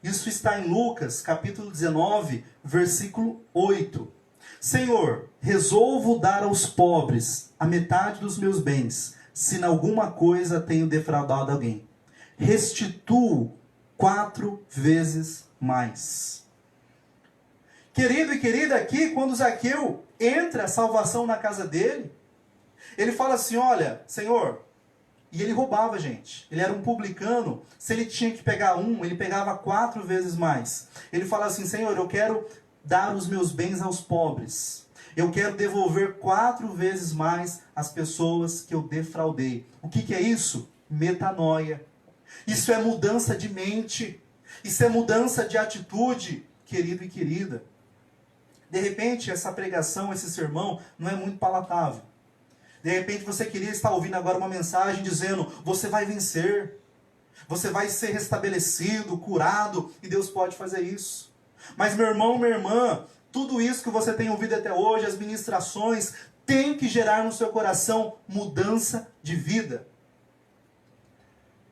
Isso está em Lucas, capítulo 19, versículo 8. Senhor, resolvo dar aos pobres a metade dos meus bens, se em alguma coisa tenho defraudado alguém. Restituo 4 vezes mais. Querido e querida, aqui, quando Zaqueu entra a salvação na casa dele, ele fala assim: olha, Senhor, e ele roubava, gente. Ele era um publicano. Se ele tinha que pegar ele pegava 4 vezes mais. Ele fala assim: Senhor, eu quero dar os meus bens aos pobres. Eu quero devolver 4 vezes mais às pessoas que eu defraudei. O que é isso? Metanoia. Isso é mudança de mente. Isso é mudança de atitude, querido e querida. De repente, essa pregação, esse sermão, não é muito palatável. De repente, você queria estar ouvindo agora uma mensagem dizendo: você vai vencer. Você vai ser restabelecido, curado, e Deus pode fazer isso. Mas, meu irmão, minha irmã, tudo isso que você tem ouvido até hoje, as ministrações, tem que gerar no seu coração mudança de vida.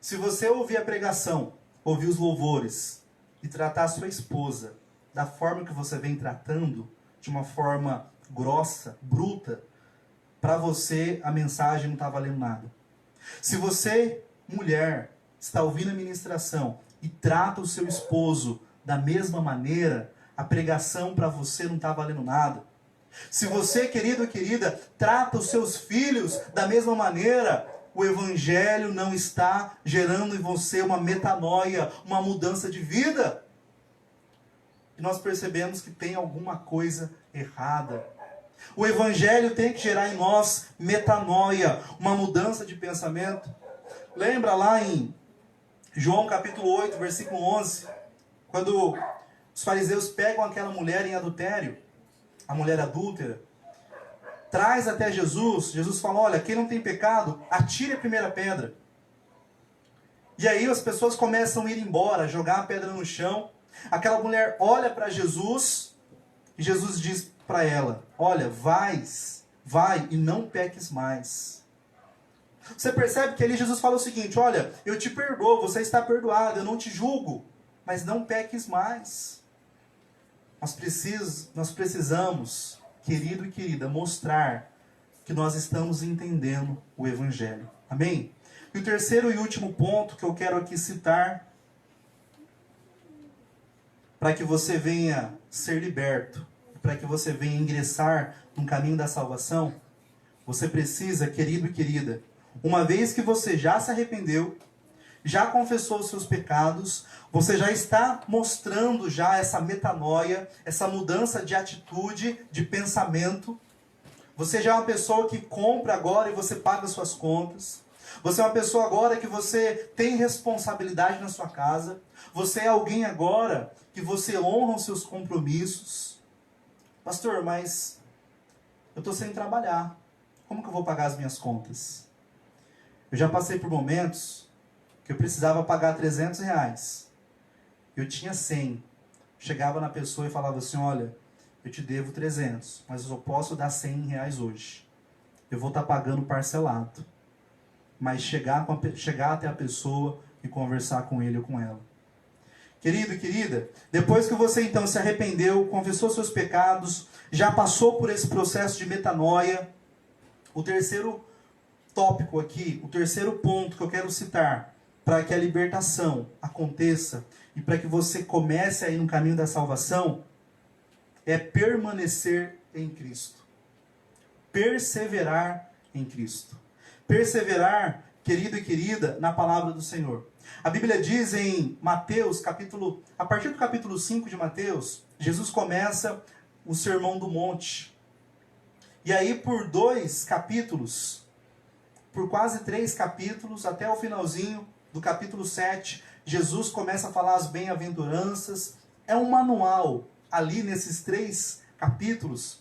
Se você ouvir a pregação, ouvir os louvores e tratar a sua esposa da forma que você vem tratando, de uma forma grossa, bruta, para você a mensagem não está valendo nada. Se você, mulher, está ouvindo a ministração e trata o seu esposo da mesma maneira, a pregação para você não está valendo nada. Se você, querido ou querida, trata os seus filhos da mesma maneira, o evangelho não está gerando em você uma metanoia, uma mudança de vida. E nós percebemos que tem alguma coisa errada. O evangelho tem que gerar em nós metanoia, uma mudança de pensamento. Lembra lá em João capítulo 8, versículo 11, quando os fariseus pegam aquela mulher em adultério, a mulher adúltera, traz até Jesus. Jesus fala: olha, quem não tem pecado, atire a primeira pedra. E aí as pessoas começam a ir embora, jogar a pedra no chão. Aquela mulher olha para Jesus e Jesus diz para ela: olha, vai e não peques mais. Você percebe que ali Jesus fala o seguinte: olha, eu te perdoo, você está perdoado, eu não te julgo, mas não peques mais. Nós precisamos, querido e querida, mostrar que nós estamos entendendo o evangelho. Amém? E o terceiro e último ponto que eu quero aqui citar, para que você venha ser liberto, para que você venha ingressar no caminho da salvação, você precisa, querido e querida, uma vez que você já se arrependeu, já confessou os seus pecados, você já está mostrando já essa metanoia, essa mudança de atitude, de pensamento. Você já é uma pessoa que compra agora e você paga suas contas. Você é uma pessoa agora que você tem responsabilidade na sua casa. Você é alguém agora que você honra os seus compromissos. Pastor, mas eu estou sem trabalhar. Como que eu vou pagar as minhas contas? Eu já passei por momentos que eu precisava pagar R$300. Eu tinha 100. Chegava na pessoa e falava assim, olha, eu te devo 300, mas eu só posso dar R$100 hoje. Eu vou estar pagando parcelado. Mas chegar até a pessoa e conversar com ele ou com ela. Querido e querida, depois que você então se arrependeu, confessou seus pecados, já passou por esse processo de metanoia, o terceiro tópico aqui, o terceiro ponto que eu quero citar, para que a libertação aconteça e para que você comece aí no caminho da salvação, é permanecer em Cristo. Perseverar em Cristo. Perseverar, querido e querida, na palavra do Senhor. A Bíblia diz em Mateus, a partir do capítulo 5 de Mateus, Jesus começa o Sermão do Monte. E aí por 2 capítulos, por quase 3 capítulos, até o finalzinho do capítulo 7, Jesus começa a falar as bem-aventuranças. É um manual ali nesses 3 capítulos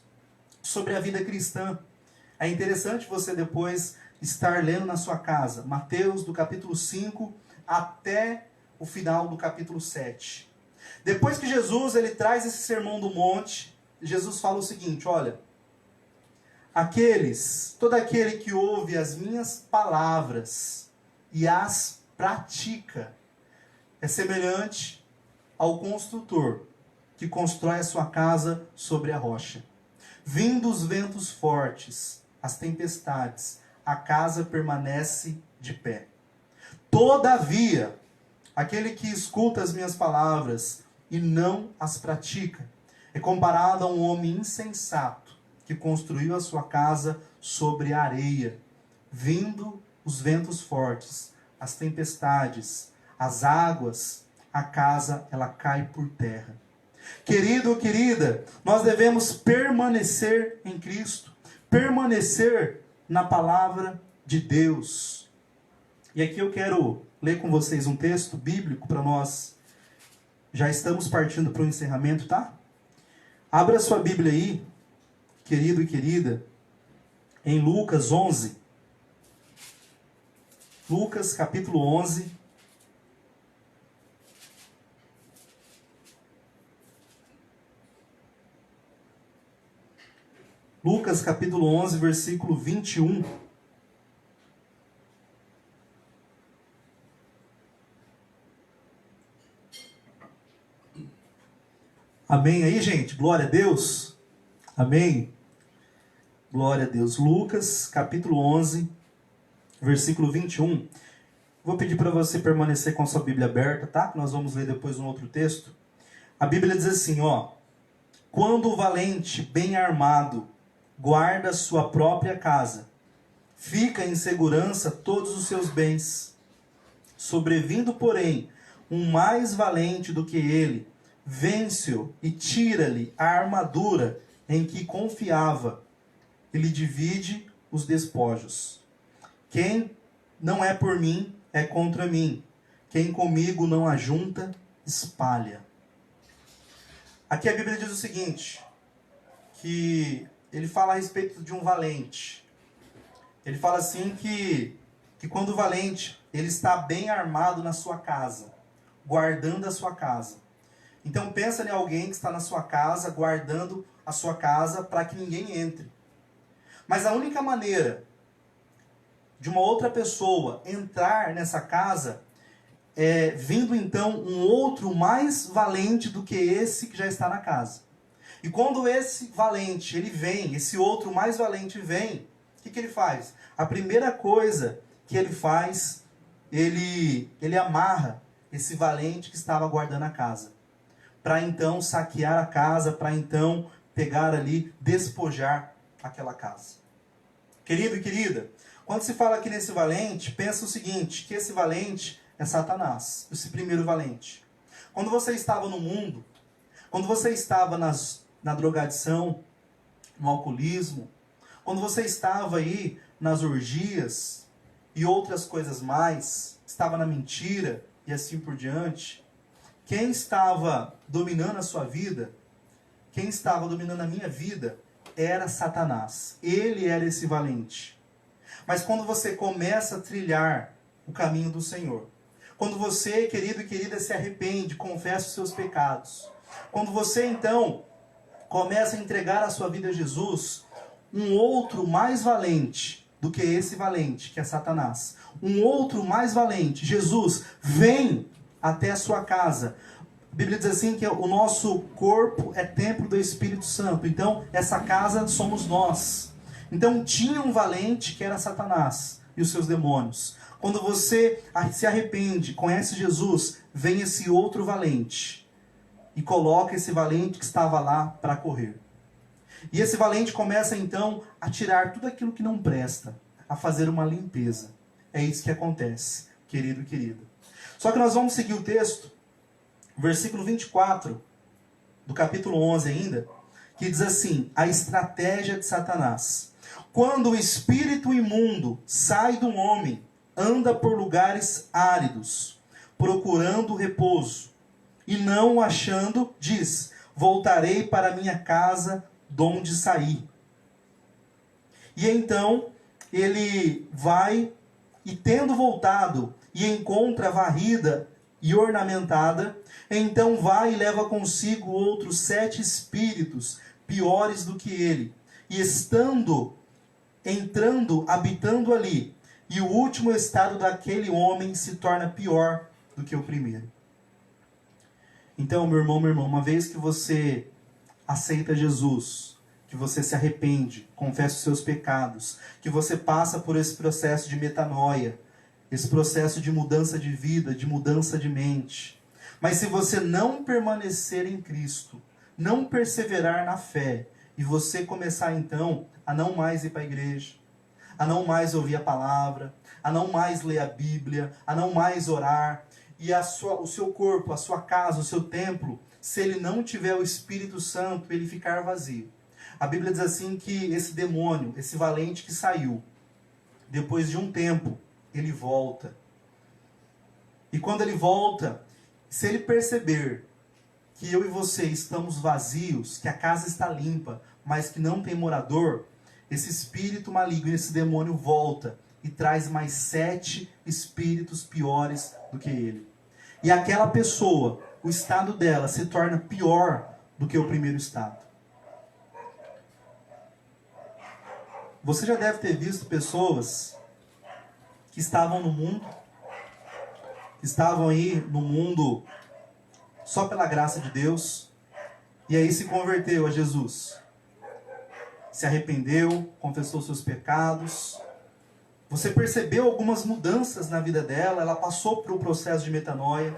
sobre a vida cristã. É interessante você depois estar lendo na sua casa, Mateus do capítulo 5 até o final do capítulo 7. Depois que Jesus ele traz esse sermão do monte, Jesus fala o seguinte, olha, todo aquele que ouve as minhas palavras e as pratica, é semelhante ao construtor que constrói a sua casa sobre a rocha. Vindo os ventos fortes, as tempestades, a casa permanece de pé. Todavia, aquele que escuta as minhas palavras e não as pratica, é comparado a um homem insensato que construiu a sua casa sobre a areia. Vindo os ventos fortes, as tempestades, as águas, a casa ela cai por terra. Querido ou querida, nós devemos permanecer em Cristo, permanecer na palavra de Deus. E aqui eu quero ler com vocês um texto bíblico para nós. Já estamos partindo para o encerramento, tá? Abra sua Bíblia aí, querido e querida, em Lucas 11. Lucas capítulo 11. Lucas capítulo 11, versículo 21. Amém aí, gente? Glória a Deus. Amém. Glória a Deus. Lucas capítulo 11, versículo 21. Vou pedir para você permanecer com a sua Bíblia aberta, tá? Nós vamos ler depois um outro texto. A Bíblia diz assim, ó. Quando o valente, bem armado, guarda sua própria casa, fica em segurança todos os seus bens. Sobrevindo, porém, um mais valente do que ele, vence-o e tira-lhe a armadura em que confiava, e lhe divide os despojos. Quem não é por mim, é contra mim. Quem comigo não ajunta, espalha. Aqui a Bíblia diz o seguinte, que ele fala a respeito de um valente. Ele fala assim que quando o valente, ele está bem armado na sua casa, guardando a sua casa. Então pensa em alguém que está na sua casa, guardando a sua casa para que ninguém entre. Mas a única maneira de uma outra pessoa entrar nessa casa é vindo então um outro mais valente do que esse que já está na casa. E quando esse valente, ele vem, esse outro mais valente vem, o que ele faz? A primeira coisa que ele faz, ele amarra esse valente que estava guardando a casa. Para então saquear a casa, para então pegar ali, despojar aquela casa. Querido e querida, quando se fala aqui nesse valente, pensa o seguinte, que esse valente é Satanás, esse primeiro valente. Quando você estava no mundo, quando você estava na drogadição, no alcoolismo, quando você estava aí nas orgias e outras coisas mais, estava na mentira e assim por diante, quem estava dominando a sua vida, quem estava dominando a minha vida, era Satanás. Ele era esse valente. Mas quando você começa a trilhar o caminho do Senhor, quando você, querido e querida, se arrepende, confessa os seus pecados, quando você então começa a entregar a sua vida a Jesus, um outro mais valente do que esse valente, que é Satanás, um outro mais valente, Jesus, vem até a sua casa. A Bíblia diz assim que o nosso corpo é templo do Espírito Santo. Então, essa casa somos nós. Então, tinha um valente que era Satanás e os seus demônios. Quando você se arrepende, conhece Jesus, vem esse outro valente e coloca esse valente que estava lá para correr. E esse valente começa então a tirar tudo aquilo que não presta, a fazer uma limpeza. É isso que acontece, querido e querida. Só que nós vamos seguir o texto, versículo 24, do capítulo 11 ainda, que diz assim: a estratégia de Satanás. Quando o espírito imundo sai do homem, anda por lugares áridos, procurando repouso, e não o achando, diz: voltarei para minha casa, de onde saí. E então ele vai, e tendo voltado, e encontra varrida e ornamentada, então vai e leva consigo outros 7 espíritos, piores do que ele, e entrando, habitando ali, e o último estado daquele homem se torna pior do que o primeiro. Então, meu irmão, uma vez que você aceita Jesus, que você se arrepende, confessa os seus pecados, que você passa por esse processo de metanoia, esse processo de mudança de vida, de mudança de mente. Mas se você não permanecer em Cristo, não perseverar na fé, e você começar então a não mais ir para a igreja, a não mais ouvir a palavra, a não mais ler a Bíblia, a não mais orar, e o seu corpo, a sua casa, o seu templo, se ele não tiver o Espírito Santo, ele ficar vazio. A Bíblia diz assim que esse demônio, esse valente que saiu, depois de um tempo, ele volta. E quando ele volta, se ele perceber que eu e você estamos vazios, que a casa está limpa, mas que não tem morador, esse espírito maligno, esse demônio volta e traz mais 7 espíritos piores do que ele. E aquela pessoa, o estado dela se torna pior do que o primeiro estado. Você já deve ter visto pessoas que estavam no mundo, que estavam aí no mundo só pela graça de Deus, e aí se converteu a Jesus. Se arrependeu, confessou seus pecados. Você percebeu algumas mudanças na vida dela, ela passou por um processo de metanoia,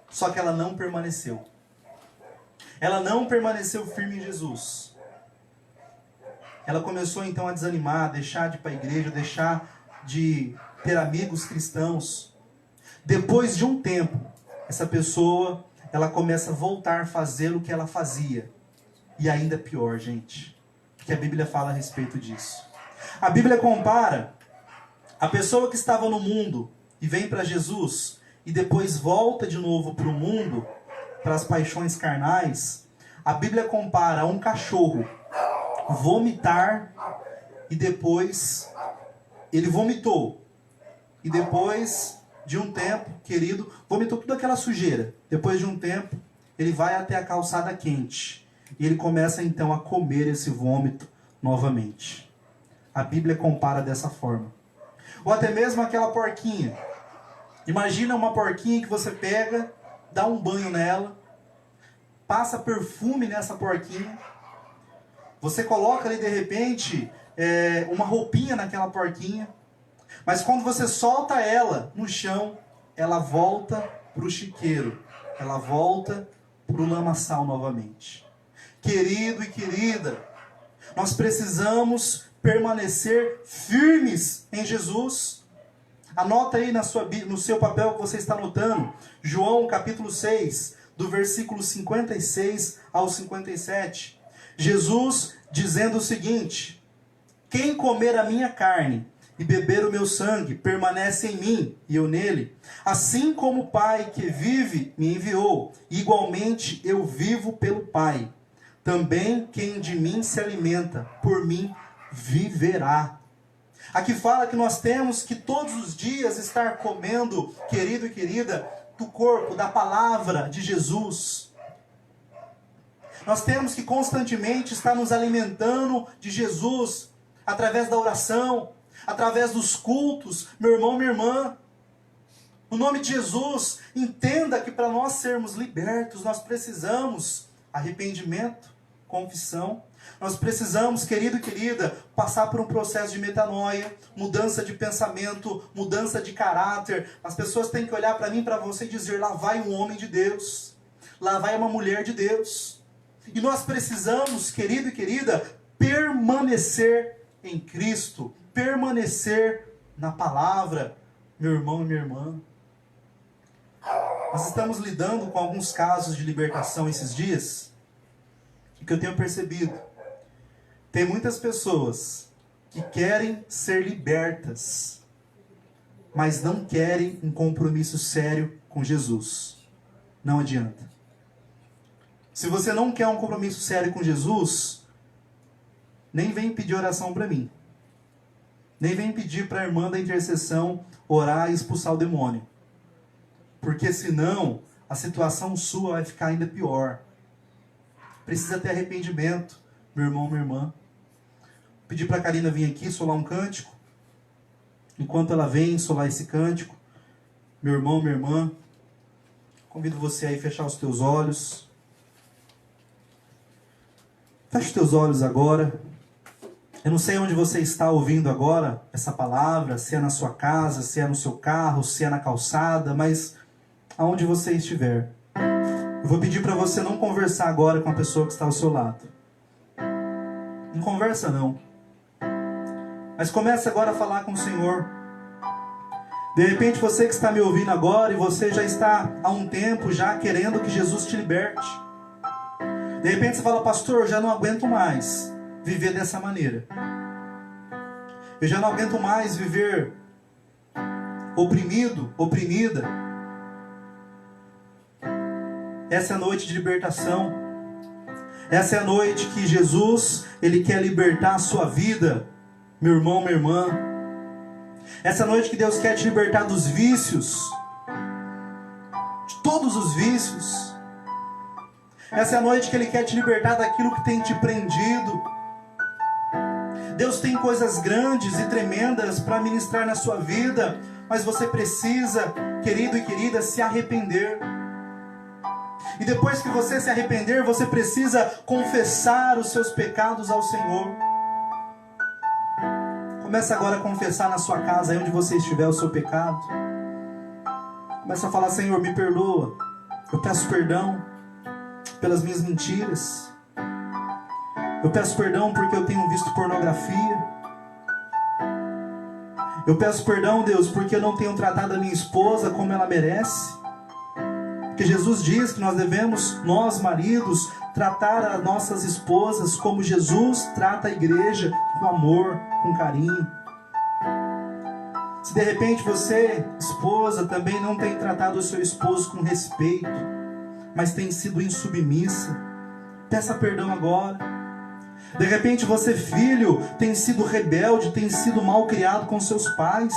só que ela não permaneceu. Ela não permaneceu firme em Jesus. Ela começou então a desanimar, a deixar de ir para a igreja, deixar de ter amigos cristãos. Depois de um tempo, essa pessoa, ela começa a voltar a fazer o que ela fazia. E ainda pior, gente, porque a Bíblia fala a respeito disso. A Bíblia compara a pessoa que estava no mundo e vem para Jesus e depois volta de novo para o mundo, para as paixões carnais. A Bíblia compara a um cachorro vomitar e depois ele vomitou. E depois de um tempo, querido, vomitou toda aquela sujeira. Depois de um tempo, ele vai até a calçada quente. E ele começa então a comer esse vômito novamente. A Bíblia compara dessa forma. Ou até mesmo aquela porquinha. Imagina uma porquinha que você pega, dá um banho nela, passa perfume nessa porquinha. Você coloca ali de repente uma roupinha naquela porquinha. Mas quando você solta ela no chão, ela volta para o chiqueiro. Ela volta para o lamaçal novamente. Querido e querida, nós precisamos permanecer firmes em Jesus. Anota aí no seu papel que você está anotando, João capítulo 6, do versículo 56 ao 57. Jesus dizendo o seguinte: quem comer a minha carne e beber o meu sangue permanece em mim e eu nele. Assim como o Pai que vive me enviou, igualmente eu vivo pelo Pai. Também quem de mim se alimenta, por mim viverá. Aqui fala que nós temos que todos os dias estar comendo, querido e querida, do corpo, da palavra de Jesus. Nós temos que constantemente estar nos alimentando de Jesus, através da oração, através dos cultos. Meu irmão, minha irmã, no nome de Jesus, entenda que para nós sermos libertos, nós precisamos arrependimento, confissão. Nós precisamos, querido e querida, passar por um processo de metanoia, mudança de pensamento, mudança de caráter. As pessoas têm que olhar para mim, para você e dizer: lá vai um homem de Deus, lá vai uma mulher de Deus. E nós precisamos, querido e querida, permanecer em Cristo, permanecer na palavra, meu irmão e minha irmã. Nós estamos lidando com alguns casos de libertação esses dias, que eu tenho percebido. Tem muitas pessoas que querem ser libertas, mas não querem um compromisso sério com Jesus. Não adianta. Se você não quer um compromisso sério com Jesus, nem vem pedir oração para mim. Nem vem pedir para a irmã da intercessão orar e expulsar o demônio. Porque senão a situação sua vai ficar ainda pior. Precisa ter arrependimento, meu irmão, minha irmã. Pedir para a Karina vir aqui solar um cântico. Enquanto ela vem solar esse cântico, meu irmão, minha irmã, convido você aí a fechar os teus olhos. Feche os teus olhos agora. Eu não sei onde você está ouvindo agora essa palavra, se é na sua casa, se é no seu carro, se é na calçada, mas aonde você estiver. Eu vou pedir para você não conversar agora com a pessoa que está ao seu lado. Não conversa não. Mas comece agora a falar com o Senhor. De repente você que está me ouvindo agora e você já está há um tempo já querendo que Jesus te liberte. De repente você fala: pastor, eu já não aguento mais viver dessa maneira. Eu já não aguento mais viver oprimido, oprimida. Essa é a noite de libertação. Essa é a noite que Jesus, Ele quer libertar a sua vida, meu irmão, minha irmã. Essa é a noite que Deus quer te libertar dos vícios, de todos os vícios. Essa é a noite que Ele quer te libertar daquilo que tem te prendido. Deus tem coisas grandes e tremendas para ministrar na sua vida, mas você precisa, querido e querida, se arrepender. E depois que você se arrepender, você precisa confessar os seus pecados ao Senhor. Começa agora a confessar na sua casa, aí onde você estiver, o seu pecado. Começa a falar: Senhor, me perdoa. Eu peço perdão pelas minhas mentiras. Eu peço perdão porque eu tenho visto pornografia. Eu peço perdão, Deus, porque eu não tenho tratado a minha esposa como ela merece. Porque Jesus diz que nós devemos, nós maridos, tratar as nossas esposas como Jesus trata a igreja, com amor, com carinho. Se de repente você, esposa, também não tem tratado o seu esposo com respeito, mas tem sido insubmissa, peça perdão agora. De repente você, filho, tem sido rebelde, tem sido mal criado com seus pais,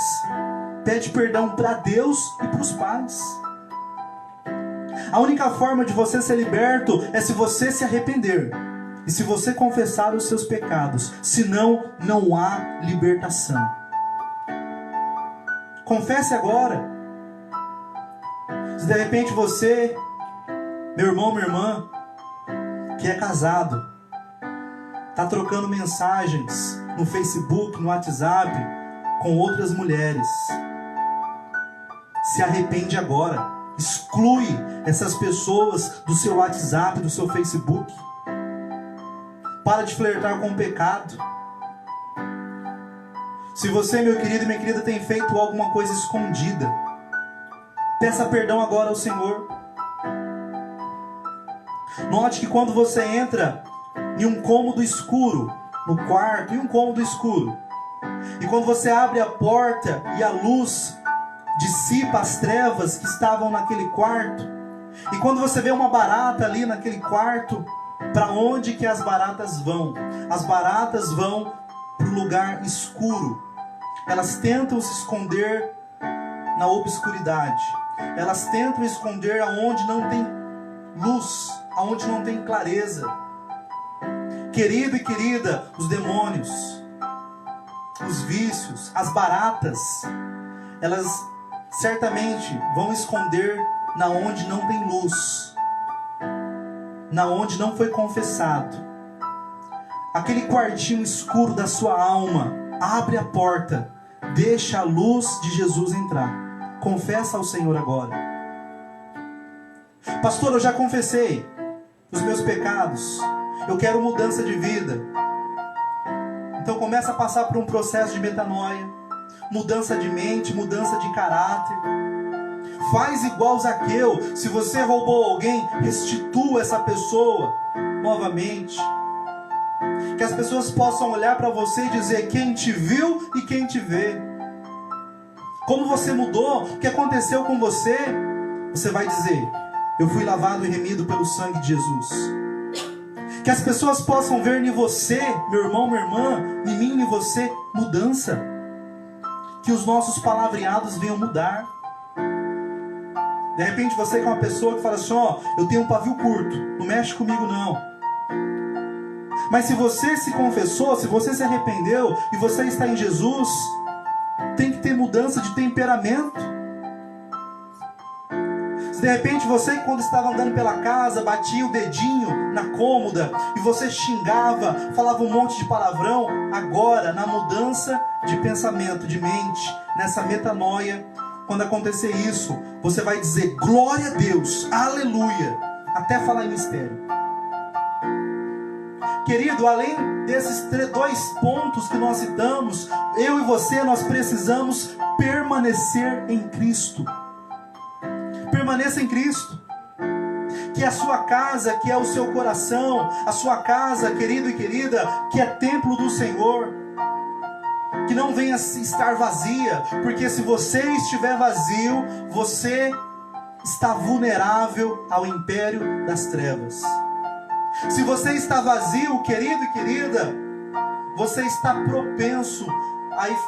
pede perdão para Deus e para os pais. A única forma de você ser liberto é se você se arrepender e se você confessar os seus pecados. Senão, não há libertação. Confesse agora. Se de repente você, meu irmão, minha irmã, que é casado, está trocando mensagens no Facebook, no WhatsApp, com outras mulheres, se arrepende agora. Exclui essas pessoas do seu WhatsApp, do seu Facebook. Para de flertar com o pecado. Se você, meu querido e minha querida, tem feito alguma coisa escondida, peça perdão agora ao Senhor. Note que quando você entra em um cômodo escuro, no quarto, em um cômodo escuro, e quando você abre a porta e a luz dissipa as trevas que estavam naquele quarto, e quando você vê uma barata ali naquele quarto, para onde que as baratas vão? As baratas vão para o lugar escuro. Elas tentam se esconder na obscuridade. Elas tentam esconder aonde não tem luz, aonde não tem clareza. Querido e querida, os demônios, os vícios, as baratas, elas certamente vão esconder na onde não tem luz, na onde não foi confessado. Aquele quartinho escuro da sua alma, abre a porta, deixa a luz de Jesus entrar. Confessa ao Senhor agora. Pastor, eu já confessei os meus pecados, eu quero mudança de vida. Então começa a passar por um processo de metanoia, mudança de mente, mudança de caráter. Faz igual Zaqueu. Se você roubou alguém, restitua essa pessoa novamente. Que as pessoas possam olhar para você e dizer quem te viu e quem te vê. Como você mudou, o que aconteceu com você? Você vai dizer, eu fui lavado e remido pelo sangue de Jesus. Que as pessoas possam ver em você, meu irmão, minha irmã, em mim e em você, mudança. Que os nossos palavreados venham mudar. De repente você que é uma pessoa que fala assim, ó, eu tenho um pavio curto, não mexe comigo não. Mas se você se confessou, se você se arrependeu e você está em Jesus, tem que ter mudança de temperamento. Se de repente você, quando estava andando pela casa, batia o dedinho na cômoda e você xingava, falava um monte de palavrão, agora na mudança de pensamento, de mente, nessa metanoia, quando acontecer isso, você vai dizer glória a Deus, aleluia, até falar em mistério. Querido, além desses 2 pontos que nós citamos, eu e você, nós precisamos permanecer em Cristo. Permaneça em Cristo. Que a sua casa, que é o seu coração, a sua casa, querido e querida, que é templo do Senhor, que não venha estar vazia, porque se você estiver vazio, você está vulnerável ao império das trevas. Se você está vazio, querido e querida, você está propenso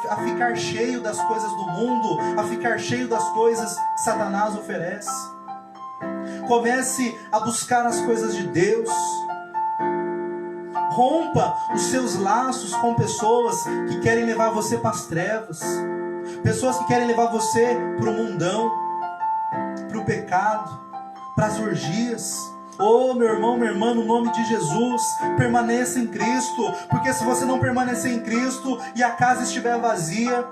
a ficar cheio das coisas do mundo, a ficar cheio das coisas que Satanás oferece. Comece a buscar as coisas de Deus. Rompa os seus laços com pessoas que querem levar você para as trevas. Pessoas que querem levar você para o mundão, para o pecado, para as orgias. Oh, meu irmão, minha irmã, no nome de Jesus, permaneça em Cristo. Porque se você não permanecer em Cristo e a casa estiver vazia,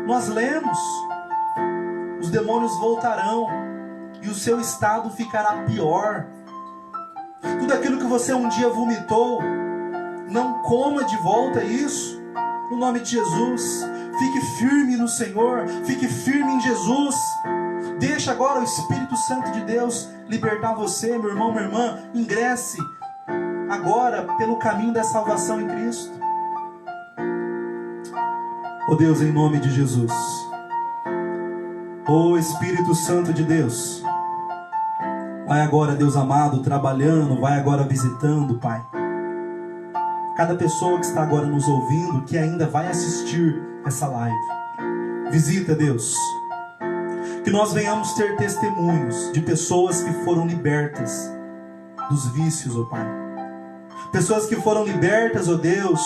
nós lemos, os demônios voltarão e o seu estado ficará pior. Tudo aquilo que você um dia vomitou, não coma de volta isso, no nome de Jesus. Fique firme no Senhor, fique firme em Jesus. Deixa agora o Espírito Santo de Deus libertar você, meu irmão, minha irmã. Ingresse agora pelo caminho da salvação em Cristo. Oh Deus, em nome de Jesus. Oh Espírito Santo de Deus, vai agora, Deus amado, trabalhando, vai agora visitando, Pai. Cada pessoa que está agora nos ouvindo, que ainda vai assistir essa live. Visita, Deus. Que nós venhamos ter testemunhos de pessoas que foram libertas dos vícios, ó Pai. Pessoas que foram libertas, ó Deus,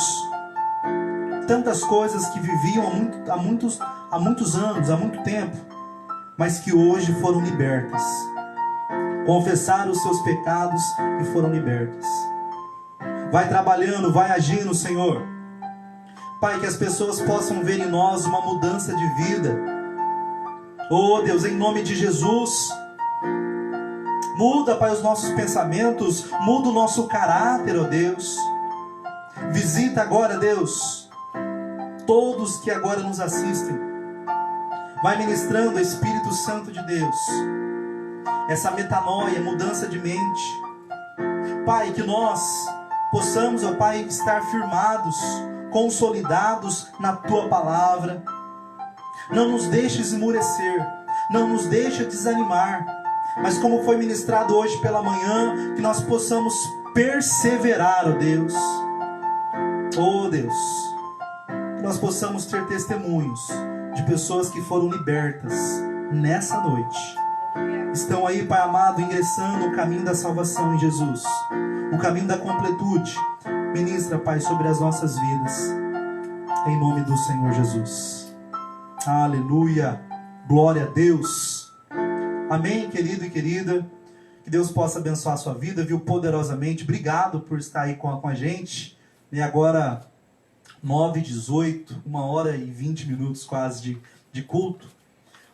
tantas coisas que viviam há muitos anos, há muito tempo, mas que hoje foram libertas. Confessaram os seus pecados e foram libertas. Vai trabalhando, vai agindo, Senhor. Pai, que as pessoas possam ver em nós uma mudança de vida. Oh Deus, em nome de Jesus, muda, Pai, os nossos pensamentos, muda o nosso caráter, ó Deus. Visita agora, Deus, todos que agora nos assistem. Vai ministrando, Espírito Santo de Deus, essa metanoia, mudança de mente. Pai, que nós possamos, ó Pai, estar firmados, consolidados na Tua palavra. Não nos deixe esmurecer, não nos deixe desanimar, mas como foi ministrado hoje pela manhã, que nós possamos perseverar, ó Deus. Ó Deus, que nós possamos ter testemunhos de pessoas que foram libertas nessa noite. Estão aí, Pai amado, ingressando no caminho da salvação em Jesus, o caminho da completude. Ministra, Pai, sobre as nossas vidas, em nome do Senhor Jesus. Aleluia, glória a Deus. Amém, querido e querida. Que Deus possa abençoar a sua vida, viu, poderosamente. Obrigado por estar aí com a gente. E agora 9h18, 1h20 quase de culto.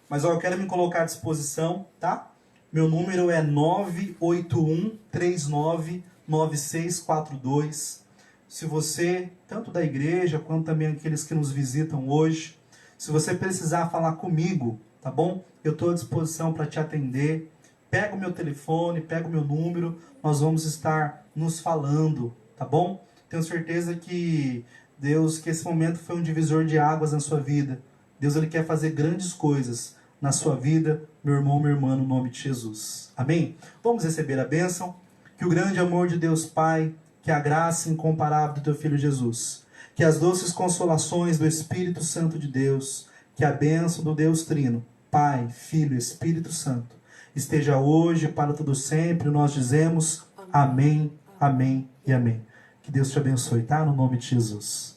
Mas ó, eu quero me colocar à disposição, tá? Meu número é 981-399642. Se você, tanto da igreja, quanto também aqueles que nos visitam hoje, se você precisar falar comigo, tá bom? Eu estou à disposição para te atender. Pega o meu telefone, pega o meu número, nós vamos estar nos falando, tá bom? Tenho certeza que Deus, que esse momento foi um divisor de águas na sua vida. Deus, Ele quer fazer grandes coisas na sua vida, meu irmão, minha irmã, no nome de Jesus. Amém? Vamos receber a bênção. Que o grande amor de Deus Pai, que a graça incomparável do Teu Filho Jesus, que as doces consolações do Espírito Santo de Deus, que a bênção do Deus Trino, Pai, Filho e Espírito Santo, esteja hoje para todo sempre. Nós dizemos amém, amém e amém. Que Deus te abençoe, tá? No nome de Jesus.